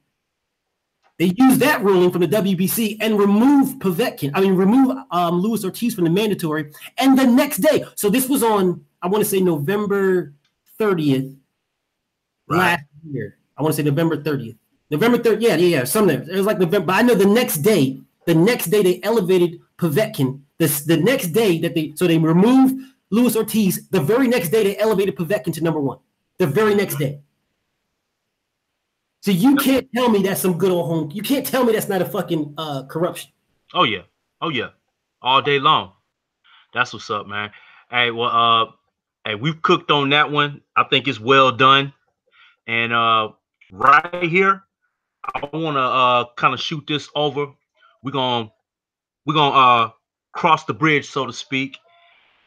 They used that ruling from the WBC and removed Luis Ortiz from the mandatory. And the next day, so this was on, I want to say November 30th last year. I want to say November 30th. November 30th, yeah, something there. It was like November. But I know the next day they elevated Povetkin. The next day they removed Luis Ortiz. The very next day they elevated Povetkin to number 1. The very next day. So you can't tell me that's some good old home. You can't tell me that's not a fucking corruption. Oh yeah, all day long. That's what's up, man. Hey, well, we've cooked on that one. I think it's well done. And right here, I want to kind of shoot this over. We're gonna cross the bridge, so to speak,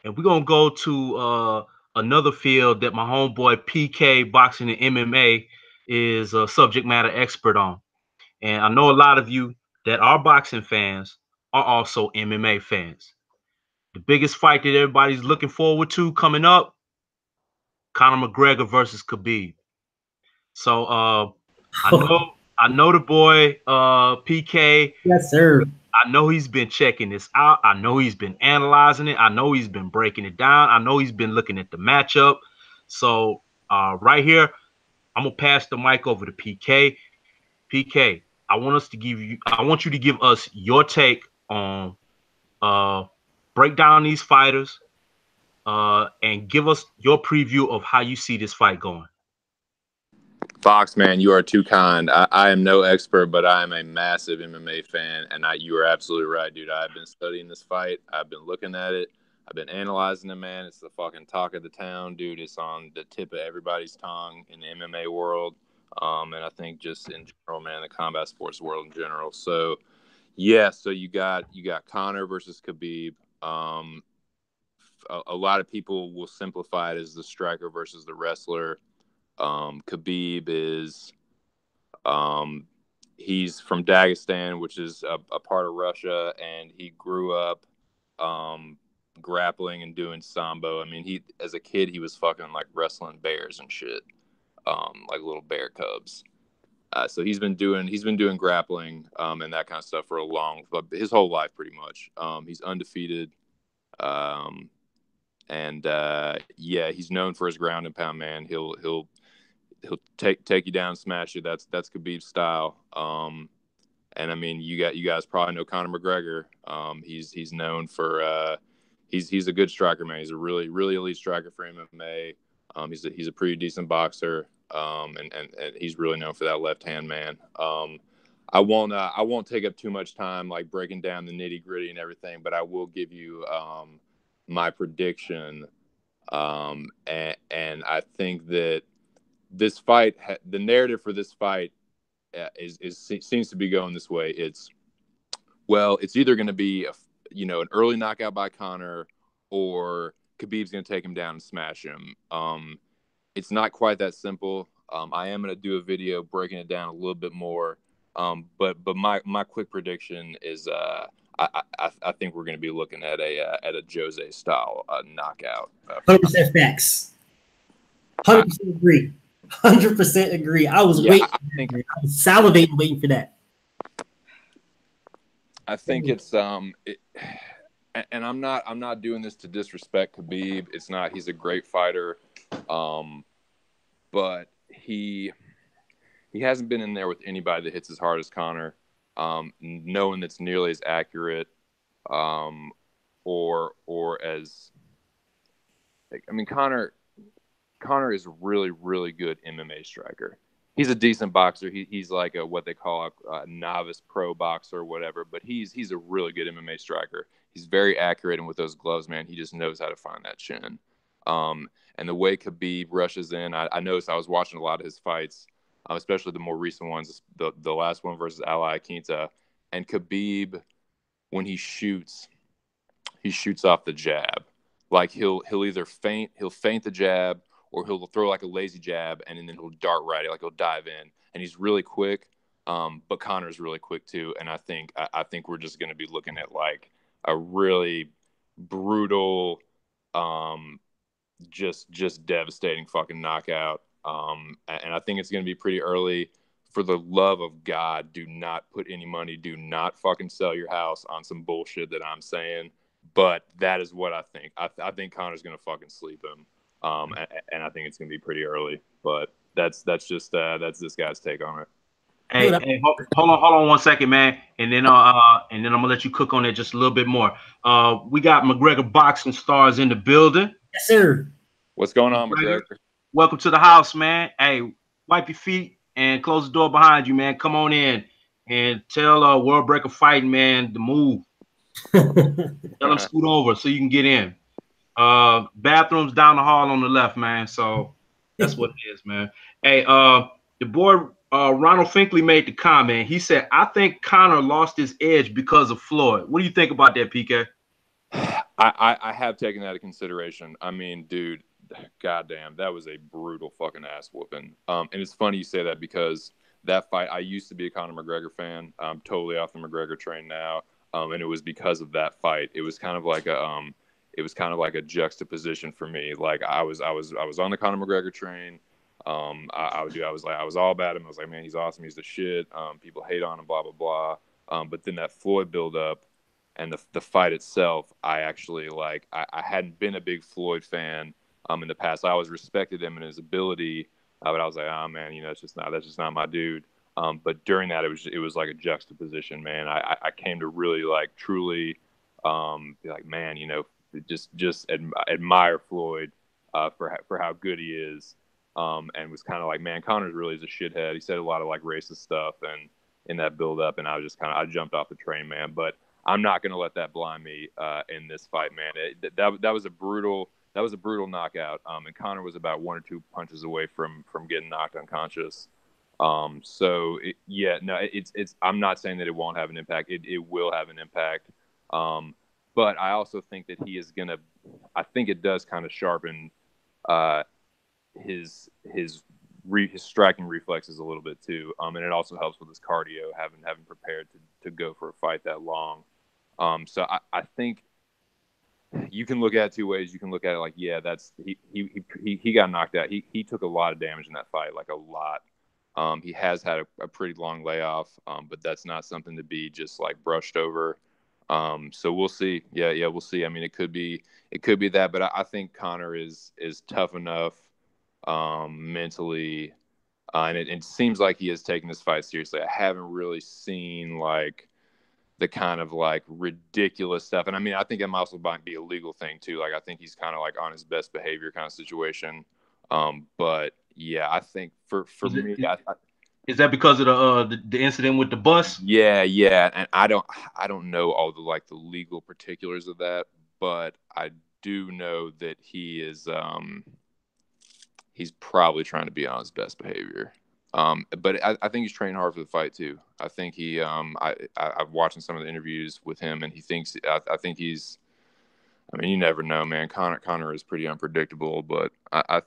and we're gonna go to another field that my homeboy PK Boxing and MMA is a subject matter expert on. And I know a lot of you that are boxing fans are also MMA fans. The biggest fight that everybody's looking forward to coming up, Conor McGregor versus Khabib. So I know the boy PK. Yes, sir. I know he's been checking this out. I know he's been analyzing it. I know he's been breaking it down. I know he's been looking at the matchup. So right here, I'm gonna pass the mic over to PK. PK, I want you to give us your take on break down these fighters and give us your preview of how you see this fight going. Fox, man, you are too kind. I am no expert, but I am a massive MMA fan, and you are absolutely right, dude. I've been studying this fight. I've been looking at it. I've been analyzing it, man. It's the fucking talk of the town, dude. It's on the tip of everybody's tongue in the MMA world, and I think just in general, man, the combat sports world in general. So, yeah, so you got Conor versus Khabib. A lot of people will simplify it as the striker versus the wrestler. Khabib is he's from Dagestan, which is a part of Russia, and he grew up grappling and doing sambo. I mean, he as a kid he was fucking like wrestling bears and shit, like little bear cubs. So he's been doing grappling and that kind of stuff for his whole life pretty much. He's undefeated. Yeah, he's known for his ground and pound, man. He'll take you down, smash you. That's Khabib's style. And I mean, you guys probably know Conor McGregor. He's known for he's a good striker, man. He's a really elite striker for MMA. He's a pretty decent boxer. And he's really known for that left hand, man. I won't take up too much time like breaking down the nitty gritty and everything, but I will give you my prediction. And I think that this fight, the narrative for this fight seems to be going this way. It's either going to be an early knockout by Conor, or Khabib's going to take him down and smash him. It's not quite that simple. I am going to do a video breaking it down a little bit more. But my quick prediction is I think we're going to be looking at a Jose style knockout. 100% facts. 100% agree. 100% agree. I was waiting. I was salivating, waiting for that. I think it's and I'm not doing this to disrespect Khabib. It's not. He's a great fighter, but he hasn't been in there with anybody that hits as hard as Conor. No one that's nearly as accurate, or as. I mean, Conor is a really, really good MMA striker. He's a decent boxer. He's like what they call a novice pro boxer or whatever, but he's a really good MMA striker. He's very accurate, and with those gloves, man, he just knows how to find that chin. And the way Khabib rushes in, I noticed I was watching a lot of his fights, especially the more recent ones, the last one versus Ali Quinta, and Khabib, when he shoots, he shoots off the jab. Like he'll either feint the jab, or he'll throw like a lazy jab, and then he'll dart right, like he'll dive in, and he's really quick. But Conor's really quick too, and I think we're just going to be looking at like a really brutal, just devastating fucking knockout. And I think it's going to be pretty early. For the love of God, do not put any money, do not fucking sell your house on some bullshit that I'm saying. But that is what I think. I think Conor's going to fucking sleep him. And I think it's going to be pretty early. But that's just that's this guy's take on it. Hey, hold on 1 second, man, and then I'm gonna let you cook on it just a little bit more. We got McGregor Boxing Stars in the building. Yes, sir. What's going on, McGregor? Welcome to the house, man. Hey, wipe your feet and close the door behind you, man. Come on in and tell World Breaker Fighting, man, the move. Tell them scoot over so you can get in. Bathrooms down the hall on the left, man. So that's what it is, man. Hey, the boy Ronald Finkley made the comment. He said, "I think Conor lost his edge because of Floyd." What do you think about that, PK? I have taken that into consideration. I mean, dude, goddamn, that was a brutal fucking ass whooping. And it's funny you say that, because that fight, I used to be a Conor McGregor fan. I'm totally off the McGregor train now. And it was because of that fight. It was kind of like a juxtaposition for me. Like I was on the Conor McGregor train. I was all about him. I was like, man, he's awesome. He's the shit. People hate on him, blah, blah, blah. But then that Floyd build up and the fight itself, I actually like, I hadn't been a big Floyd fan, in the past. I always respected him and his ability. But I was like, oh man, that's just not my dude. But during that, it was like a juxtaposition, man. I came to really like truly, be like, man, just admire Floyd, for how good he is. And was kind of like, man, Conor's really is a shithead. He said a lot of like racist stuff and in that build up, and I jumped off the train, man. But I'm not going to let that blind me in this fight, man. That was a brutal knockout. And Conor was about 1 or 2 punches away from getting knocked unconscious. So I'm not saying that it won't have an impact. It will have an impact. But I also think that I think it does kind of sharpen, his striking reflexes a little bit too, and it also helps with his cardio, having prepared to go for a fight that long. So I think you can look at it 2 ways. You can look at it like, yeah, that's he got knocked out. He took a lot of damage in that fight, like a lot. He has had a pretty long layoff, but that's not something to be just like brushed over. So we'll see. Yeah, we'll see. I mean, it could be that, but I think Conor is tough enough, mentally, and it seems like he has taken this fight seriously. I haven't really seen like the kind of like ridiculous stuff, and I mean, I think it also might be a legal thing too. Like I think he's kind of like on his best behavior kind of situation. But yeah, I think for me, is that because of the incident with the bus? Yeah, and I don't know all the like the legal particulars of that, but I do know that he is he's probably trying to be on his best behavior. But I think he's training hard for the fight too. I think he I've watched some of the interviews with him, and I think he's. I mean, you never know, man. Conor is pretty unpredictable, but I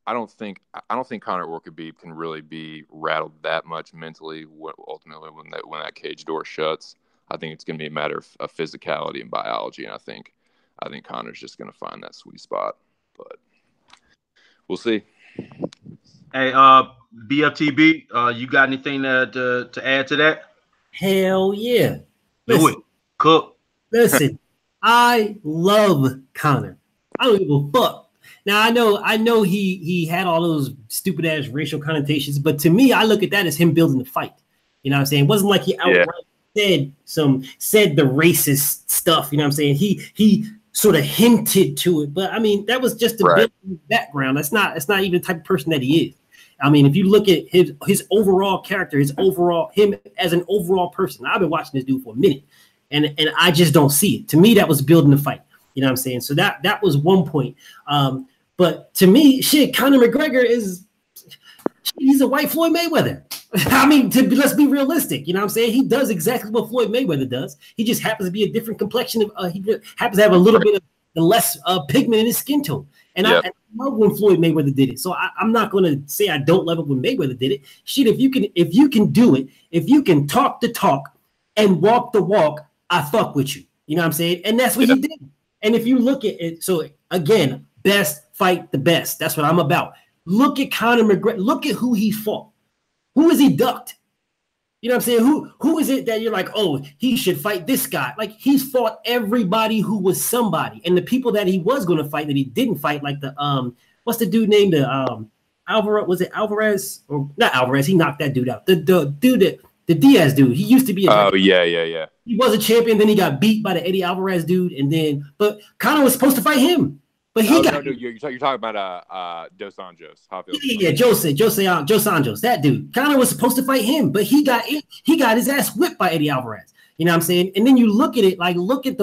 don't think Conor or Khabib can really be rattled that much mentally. Ultimately, when that cage door shuts, I think it's going to be a matter of physicality and biology, and I think Conor's just going to find that sweet spot. But we'll see. Hey, BFTB, you got anything to add to that? Hell yeah! Do it, cook. Listen, I love Conor. I don't give a fuck. Now I know he had all those stupid ass racial connotations, but to me, I look at that as him building the fight. You know what I'm saying? It wasn't like he outright said the racist stuff. You know what I'm saying? He sort of hinted to it, but I mean that was just a background. That's not even the type of person that he is. I mean, if you look at his overall character, him as an overall person, I've been watching this dude for a minute, and I just don't see it. To me, that was building the fight. You know what I'm saying? So that was one point. But to me, Conor McGregor he's a white Floyd Mayweather. I mean, let's be realistic. You know what I'm saying? He does exactly what Floyd Mayweather does. He just happens to be a different complexion. He happens to have a little bit of the less pigment in his skin tone. And I love when Floyd Mayweather did it. So I'm not going to say I don't love it when Mayweather did it. Shit, if you can do it, if you can talk the talk and walk the walk, I fuck with you. You know what I'm saying? And that's what he did. And if you look at it, so again, best fight the best. That's what I'm about. Look at Conor McGregor. Look at who he fought. Who is he ducked? You know what I'm saying? Who is it that you're like, oh, he should fight this guy? Like, he's fought everybody who was somebody. And the people that he was going to fight that he didn't fight, like the what's the dude named Alvarez? Was it Alvarez? Or not Alvarez, he knocked that dude out. The dude that the Diaz dude, he used to be a yeah. He was a champion, then he got beat by the Eddie Alvarez dude, but Conor was supposed to fight him. But he got you're talking about Dos Anjos. Yeah, Jose Anjos, that dude. Conor was supposed to fight him, but he got his ass whipped by Eddie Alvarez. You know what I'm saying? And then you look at it, like look at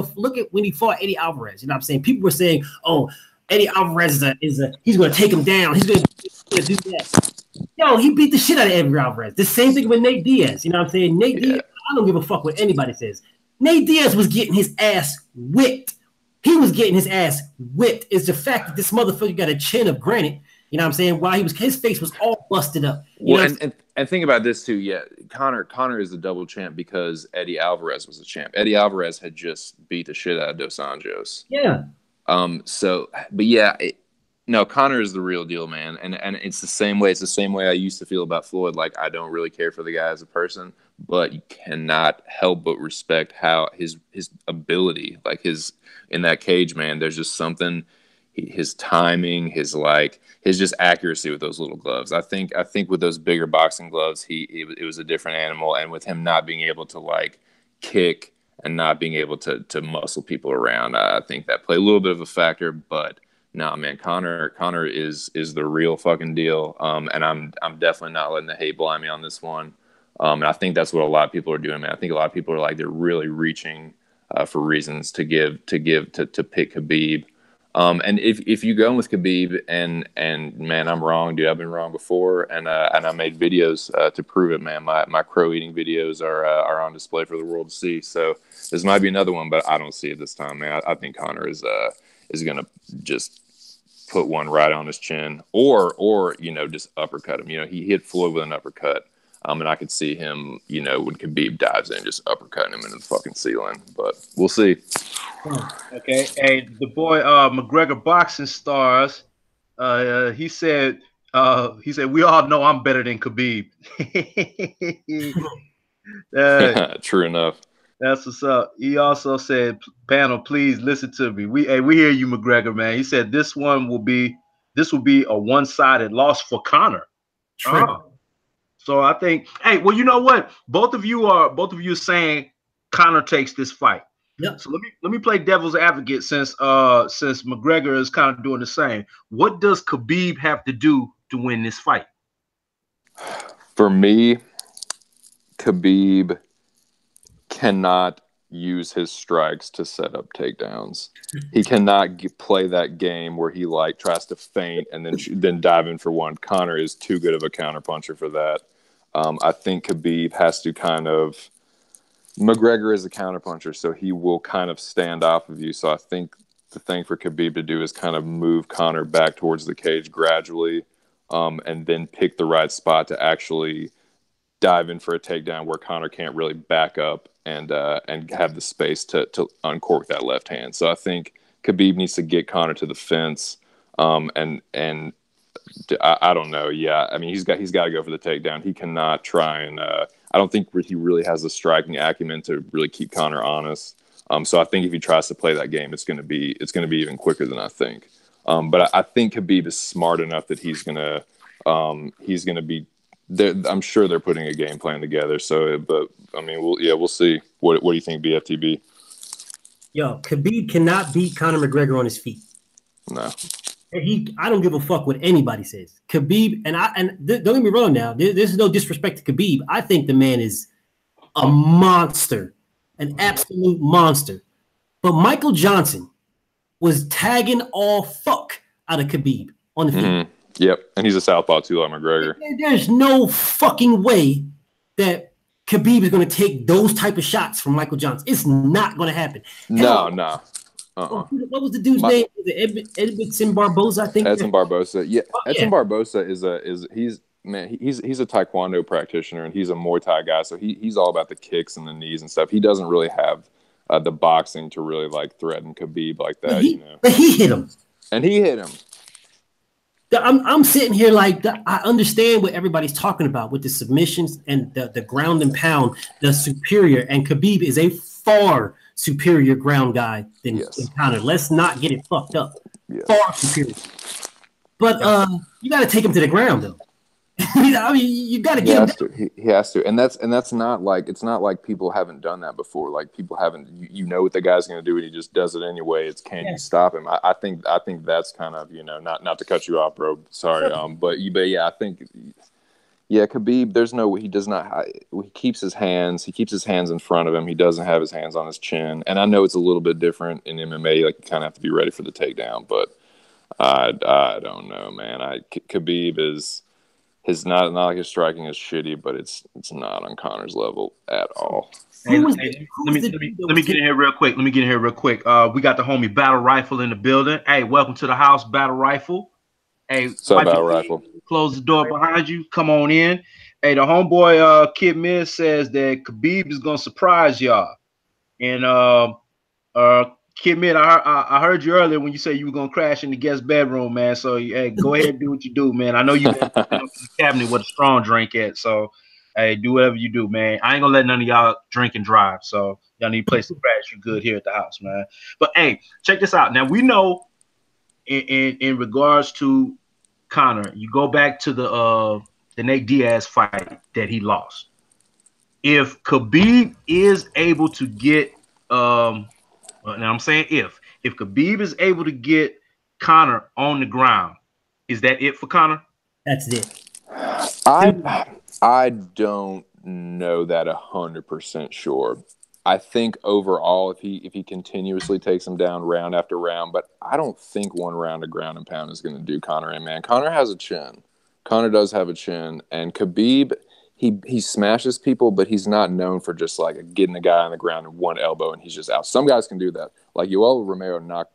when he fought Eddie Alvarez. You know what I'm saying? People were saying, "Oh, Eddie Alvarez he's going to take him down. He's going to do that." Yo, he beat the shit out of Eddie Alvarez. The same thing with Nate Diaz. You know what I'm saying? Nate Diaz. I don't give a fuck what anybody says. Nate Diaz was getting his ass whipped. He was getting his ass whipped. It's the fact that this motherfucker got a chin of granite. You know what I'm saying? While his face was all busted up. Well, and think about this too. Yeah, Conor is a double champ because Eddie Alvarez was a champ. Eddie Alvarez had just beat the shit out of Dos Anjos. Yeah. So, but yeah, Conor is the real deal, man. And it's the same way. It's the same way I used to feel about Floyd. Like, I don't really care for the guy as a person, but you cannot help but respect how his ability, like in that cage, man. There's just something, his timing, his just accuracy with those little gloves. I think with those bigger boxing gloves, it was a different animal. And with him not being able to like kick and not being able to muscle people around, I think that played a little bit of a factor. But nah, man, Conor is the real fucking deal. And I'm definitely not letting the hate blind me on this one. And I think that's what a lot of people are doing, man. I think a lot of people are like, they're really reaching for reasons to pick Khabib. And if you go with Khabib and man, I'm wrong, dude. I've been wrong before, and I made videos to prove it, man. My crow eating videos are on display for the world to see. So this might be another one, but I don't see it this time, man. I think Conor is gonna just put one right on his chin, or just uppercut him. He hit Floyd with an uppercut. And I could see him, when Khabib dives in, just uppercutting him into the fucking ceiling. But we'll see. Okay. Hey, the boy McGregor Boxing Stars, he said we all know I'm better than Khabib. True enough. That's what's up. He also said, panel, please listen to me. We hear you, McGregor, man. He said this will be a one-sided loss for Conor. True. So I think, hey, well, you know what? Both of you are saying Conor takes this fight. Yeah. So let me play devil's advocate since McGregor is kind of doing the same. What does Khabib have to do to win this fight? For me, Khabib cannot use his strikes to set up takedowns. He cannot play that game where he tries to feint and then dive in for one. Conor is too good of a counterpuncher for that. I think Khabib has to McGregor is a counterpuncher, so he will kind of stand off of you. So I think the thing for Khabib to do is kind of move Conor back towards the cage gradually, and then pick the right spot to actually dive in for a takedown where Conor can't really back up and have the space to uncork that left hand. So I think Khabib needs to get Conor to the fence, and I don't know. Yeah, I mean he's got to go for the takedown. He cannot try and I don't think he really has the striking acumen to really keep Conor honest. So I think if he tries to play that game, it's going to be even quicker than I think. But I think Khabib is smart enough that he's going to be. I'm sure they're putting a game plan together. So, but I mean, we'll see. What do you think, BFTB? Yo, Khabib cannot beat Conor McGregor on his feet. No. I don't give a fuck what anybody says. Khabib, don't get me wrong now. There's no disrespect to Khabib. I think the man is a monster, an absolute monster. But Michael Johnson was tagging all fuck out of Khabib on the feet. Yep, and he's a southpaw too, like McGregor. There's no fucking way that Khabib is going to take those type of shots from Michael Johnson. It's not going to happen. No. What was the dude's name? Was it Edson Barboza? I think. Edson Barboza. Yeah, oh, Edson Barboza he's a Taekwondo practitioner and he's a Muay Thai guy, so he's all about the kicks and the knees and stuff. He doesn't really have the boxing to really like threaten Khabib like that. But he hit him, and he hit him. I'm sitting here like I understand what everybody's talking about with the submissions and the ground and pound, the superior, and Khabib is a far superior ground guy than Conor. Let's not get it fucked up. Far superior. But you got to take him to the ground though. I mean, you got to get him. He has to, and that's not like it's not like people haven't done that before. Like people haven't, you know what the guy's going to do, and he just does it anyway. It's can you stop him? I think that's kind of not to cut you off, bro. Sorry, but yeah, I think Khabib. There's no, he does not. He keeps his hands in front of him. He doesn't have his hands on his chin, and I know it's a little bit different in MMA. Like you kind of have to be ready for the takedown, but I don't know, man. Khabib is. His not like his striking is shitty, but it's not on Conor's level at all. Let me get in here real quick. We got the homie Battle Rifle in the building. Hey, welcome to the house, Battle Rifle. Hey, what's up, Battle Rifle? Close the door behind you. Come on in. Hey, the homeboy Kid Miz says that Khabib is gonna surprise y'all. And Kid Miz, I heard you earlier when you said you were gonna crash in the guest bedroom, man. So hey, go ahead and do what you do, man. I know you got the cabinet with a strong drink at, so hey, do whatever you do, man. I ain't gonna let none of y'all drink and drive, so y'all need a place to crash. You good here at the house, man. But hey, check this out. Now we know in regards to Conor, you go back to the Nate Diaz fight that he lost. If Khabib is able to get now I'm saying if Khabib is able to get Conor on the ground, is that it for Conor? That's it. I don't know that 100% sure. I think overall, if he continuously takes him down round after round, but I don't think one round of ground and pound is going to do Conor in, man. Conor has a chin. Conor does have a chin, and Khabib. He smashes people, but he's not known for just like getting a guy on the ground in one elbow and he's just out. Some guys can do that. Like Yoel Romero knocked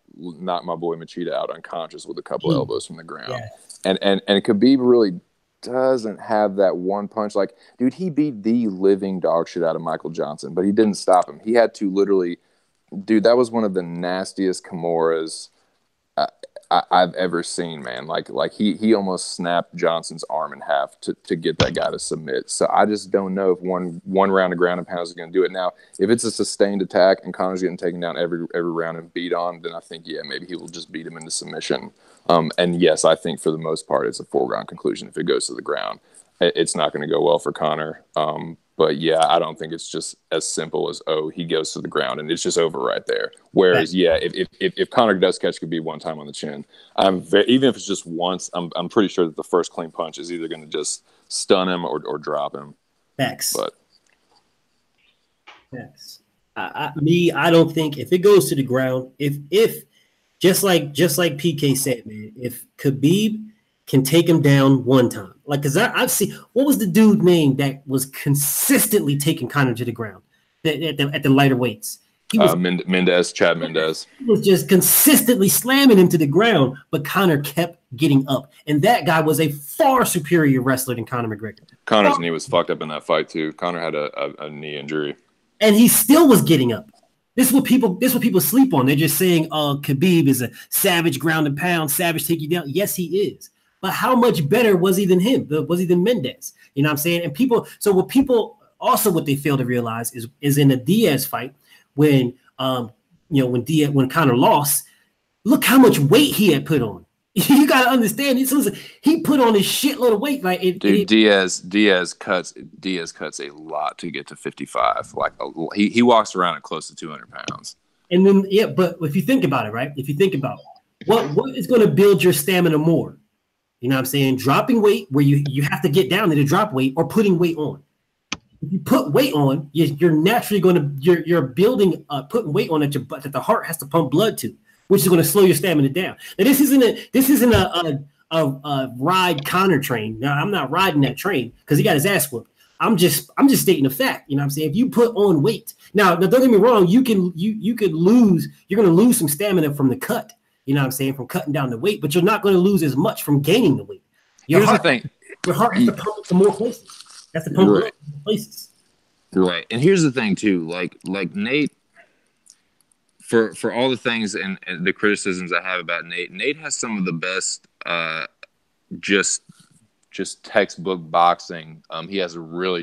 my boy Machida out unconscious with a couple elbows from the ground. Yeah. And Khabib really doesn't have that one punch. Like, dude, he beat the living dog shit out of Michael Johnson, but he didn't stop him. He had to literally, dude, that was one of the nastiest Kimuras I've ever seen, man. Like he almost snapped Johnson's arm in half to get that guy to submit. So I just don't know if one round of ground and pound is going to do it. Now, if it's a sustained attack and Conor's getting taken down every round and beat on, then I think maybe he will just beat him into submission. And yes, I think for the most part it's a foregone conclusion if it goes to the ground. It's not going to go well for Conor. But yeah, I don't think it's just as simple as, he goes to the ground and it's just over right there. Whereas, if Conor does catch Khabib one time on the chin, even if it's just once, I'm pretty sure that the first clean punch is either going to just stun him or drop him. Facts. But I don't think if it goes to the ground, if just like PK said, man, if Khabib can take him down one time. Like, because I've seen, what was the dude name that was consistently taking Conor to the ground at the lighter weights? He was Chad Mendez. He was just consistently slamming him to the ground, but Conor kept getting up. And that guy was a far superior wrestler than Conor McGregor. Conor's knee was fucked up in that fight too. Conor had a knee injury. And he still was getting up. This is what people sleep on. They're just saying, Khabib is a savage ground and pound, savage take you down. Yes, he is. But how much better was he than him? Was he than Mendez? You know what I'm saying? And what they fail to realize is in the Diaz fight when when Conor lost, look how much weight he had put on. You got to understand. He put on a shitload of weight. Like Diaz cuts a lot to get to 55. Like he walks around at close to 200 pounds. And then but if you think about it, right? If you think about what is going to build your stamina more. You know what I'm saying? Dropping weight where you have to get down to drop weight or putting weight on. If you put weight on, you're naturally going to you're building putting weight on that the heart has to pump blood to, which is going to slow your stamina down. Now this isn't ride Connor train. Now I'm not riding that train because he got his ass whooped. I'm just stating the fact. You know what I'm saying? If you put on weight, now don't get me wrong, you could lose. You're going to lose some stamina from the cut. You know what I'm saying? From cutting down the weight, but you're not going to lose as much from gaining the weight. Here's the thing. Your heart has to pump to more places. That's the pump to more places. Right. And here's the thing too. Like Nate, for all the things and the criticisms I have about Nate has some of the best just textbook boxing. He has a really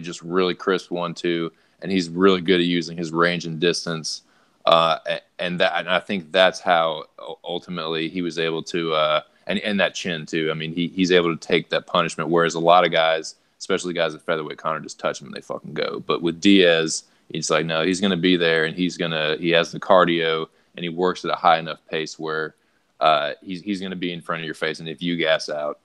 crisp 1-2, and he's really good at using his range and distance. And I think that's how ultimately he was able to and that chin too. I mean, he's able to take that punishment, whereas a lot of guys, especially guys at featherweight, Connor just touch him and they fucking go. But with Diaz, it's like, no, he's going to be there, and he has the cardio, and he works at a high enough pace where he's going to be in front of your face, and if you gas out,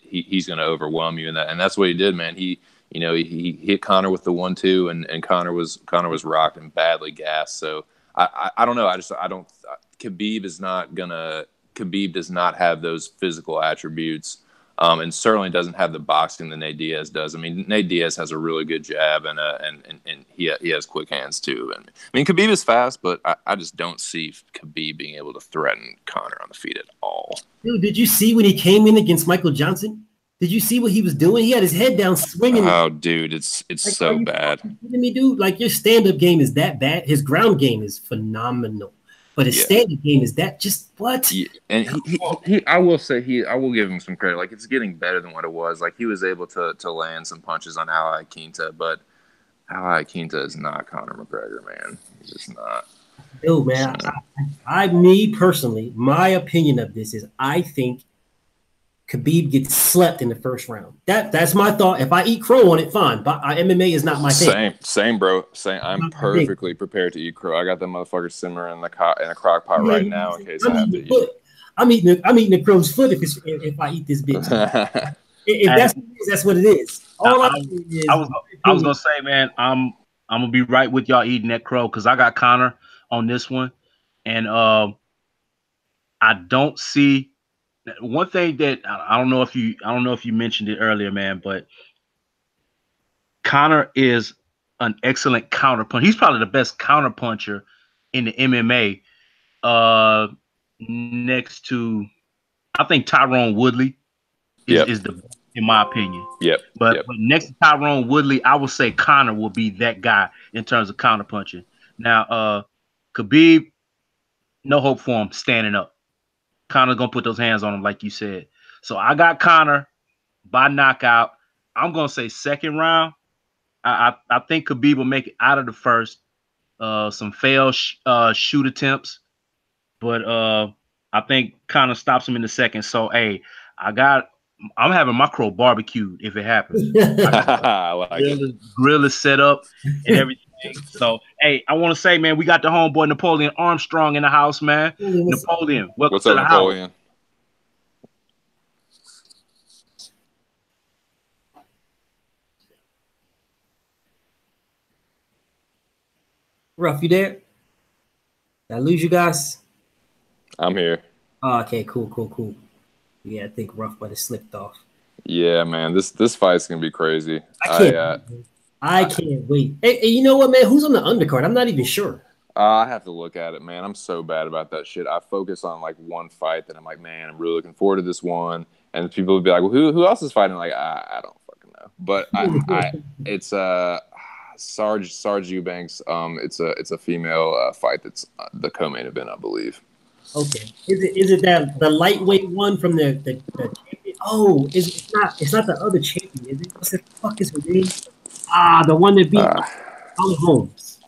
he's going to overwhelm you, and that's what he did, man. He hit Connor with the 1-2, and Connor was rocked and badly gassed. So I don't know. Khabib does not have those physical attributes. And certainly doesn't have the boxing that Nate Diaz does. I mean, Nate Diaz has a really good jab, and he has quick hands too. And I mean, Khabib is fast, but I just don't see Khabib being able to threaten Connor on the feet at all. Dude, did you see when he came in against Michael Johnson? Did you see what he was doing? He had his head down, swinging. Oh, dude, it's like, so bad. Kidding me, dude? Like, your stand-up game is that bad. His ground game is phenomenal. But his stand-up game is that just what? Yeah. And I will give him some credit. Like, it's getting better than what it was. Like, he was able to land some punches on Al Iaquinta, but Al Iaquinta is not Conor McGregor, man. He's just not. No, man. Me personally, my opinion of this is I think Khabib gets slept in the first round. That's my thought. If I eat crow on it, fine. But MMA is not my thing. Same, bro. I'm perfectly prepared to eat crow. I got that motherfucker simmering in a crock pot right now in case I have to eat it. I'm eating the crow's foot if I eat this bitch. If that's what it is, that's what it is. I was gonna say, man, I'm gonna be right with y'all eating that crow because I got Connor on this one, and I don't see. One thing that I don't know if you mentioned it earlier, man, but Connor is an excellent counterpuncher. He's probably the best counterpuncher in the MMA. Next to, I think Tyrone Woodley is the best, in my opinion. But next to Tyrone Woodley, I would say Connor will be that guy in terms of counterpunching. Now, Khabib, no hope for him standing up. Connor's gonna put those hands on him, like you said. So I got Connor by knockout. I'm gonna say second round. I think Khabib will make it out of the first. Some failed shoot attempts, but I think Connor stops him in the second. So hey, I'm having my crow barbecued if it happens. I like it. Grill is set up and everything. So, hey, I want to say, man, we got the homeboy Napoleon Armstrong in the house, man. Napoleon, welcome to the Napoleon? House. Ruff, you there? Did I lose you guys? I'm here. Oh, okay, cool. Yeah, I think Ruff might have slipped off. Yeah, man, this fight's gonna be crazy. I can't wait. Hey, you know what, man? Who's on the undercard? I'm not even sure. I have to look at it, man. I'm so bad about that shit. I focus on like one fight that I'm like, man, I'm really looking forward to this one. And people would be like, well, who else is fighting? Like, I don't fucking know. But it's Sarge Eubanks. It's a female fight that's the co-main event, I believe. Okay. Is it that the lightweight one from the champion? Oh, it's not the other champion, is it? What the fuck is her name? The one that beat Holly Holmes.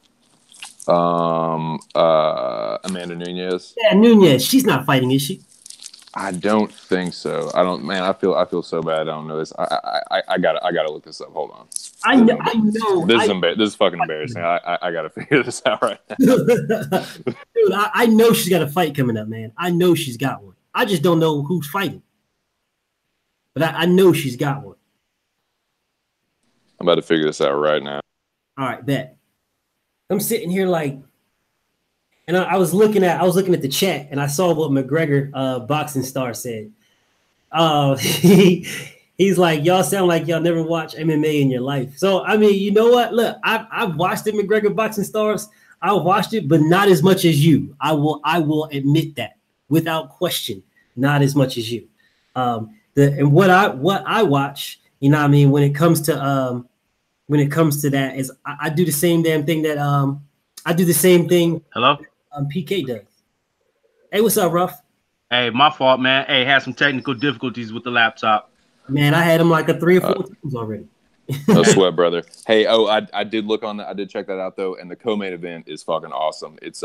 Amanda Nunes. Yeah, Nunes. She's not fighting, is she? I don't think so. I don't. Man, I feel so bad. I don't know this. I gotta look this up. Hold on. I know. This is fucking embarrassing. I gotta figure this out right now. Dude, I know she's got a fight coming up, man. I know she's got one. I just don't know who's fighting. But I know she's got one. I'm about to figure this out right now. All right, bet. I'm sitting here like, and I was looking at the chat, and I saw what McGregor Boxing Star said. He's like, y'all sound like y'all never watched MMA in your life. So I mean, you know what? Look, I've watched the McGregor Boxing Stars. I watched it, but not as much as you. I will admit that without question, not as much as you. And what I watch, you know what I mean, when it comes to that is I do the same damn thing that I do the same thing. Hello? PK does. Hey, what's up, Ruff? Hey, my fault, man. Hey, had some technical difficulties with the laptop. Man, I had him like a 3 or 4 times already. No sweat, brother. Hey, I did look on that. I did check that out though, and the co-main event is fucking awesome. It's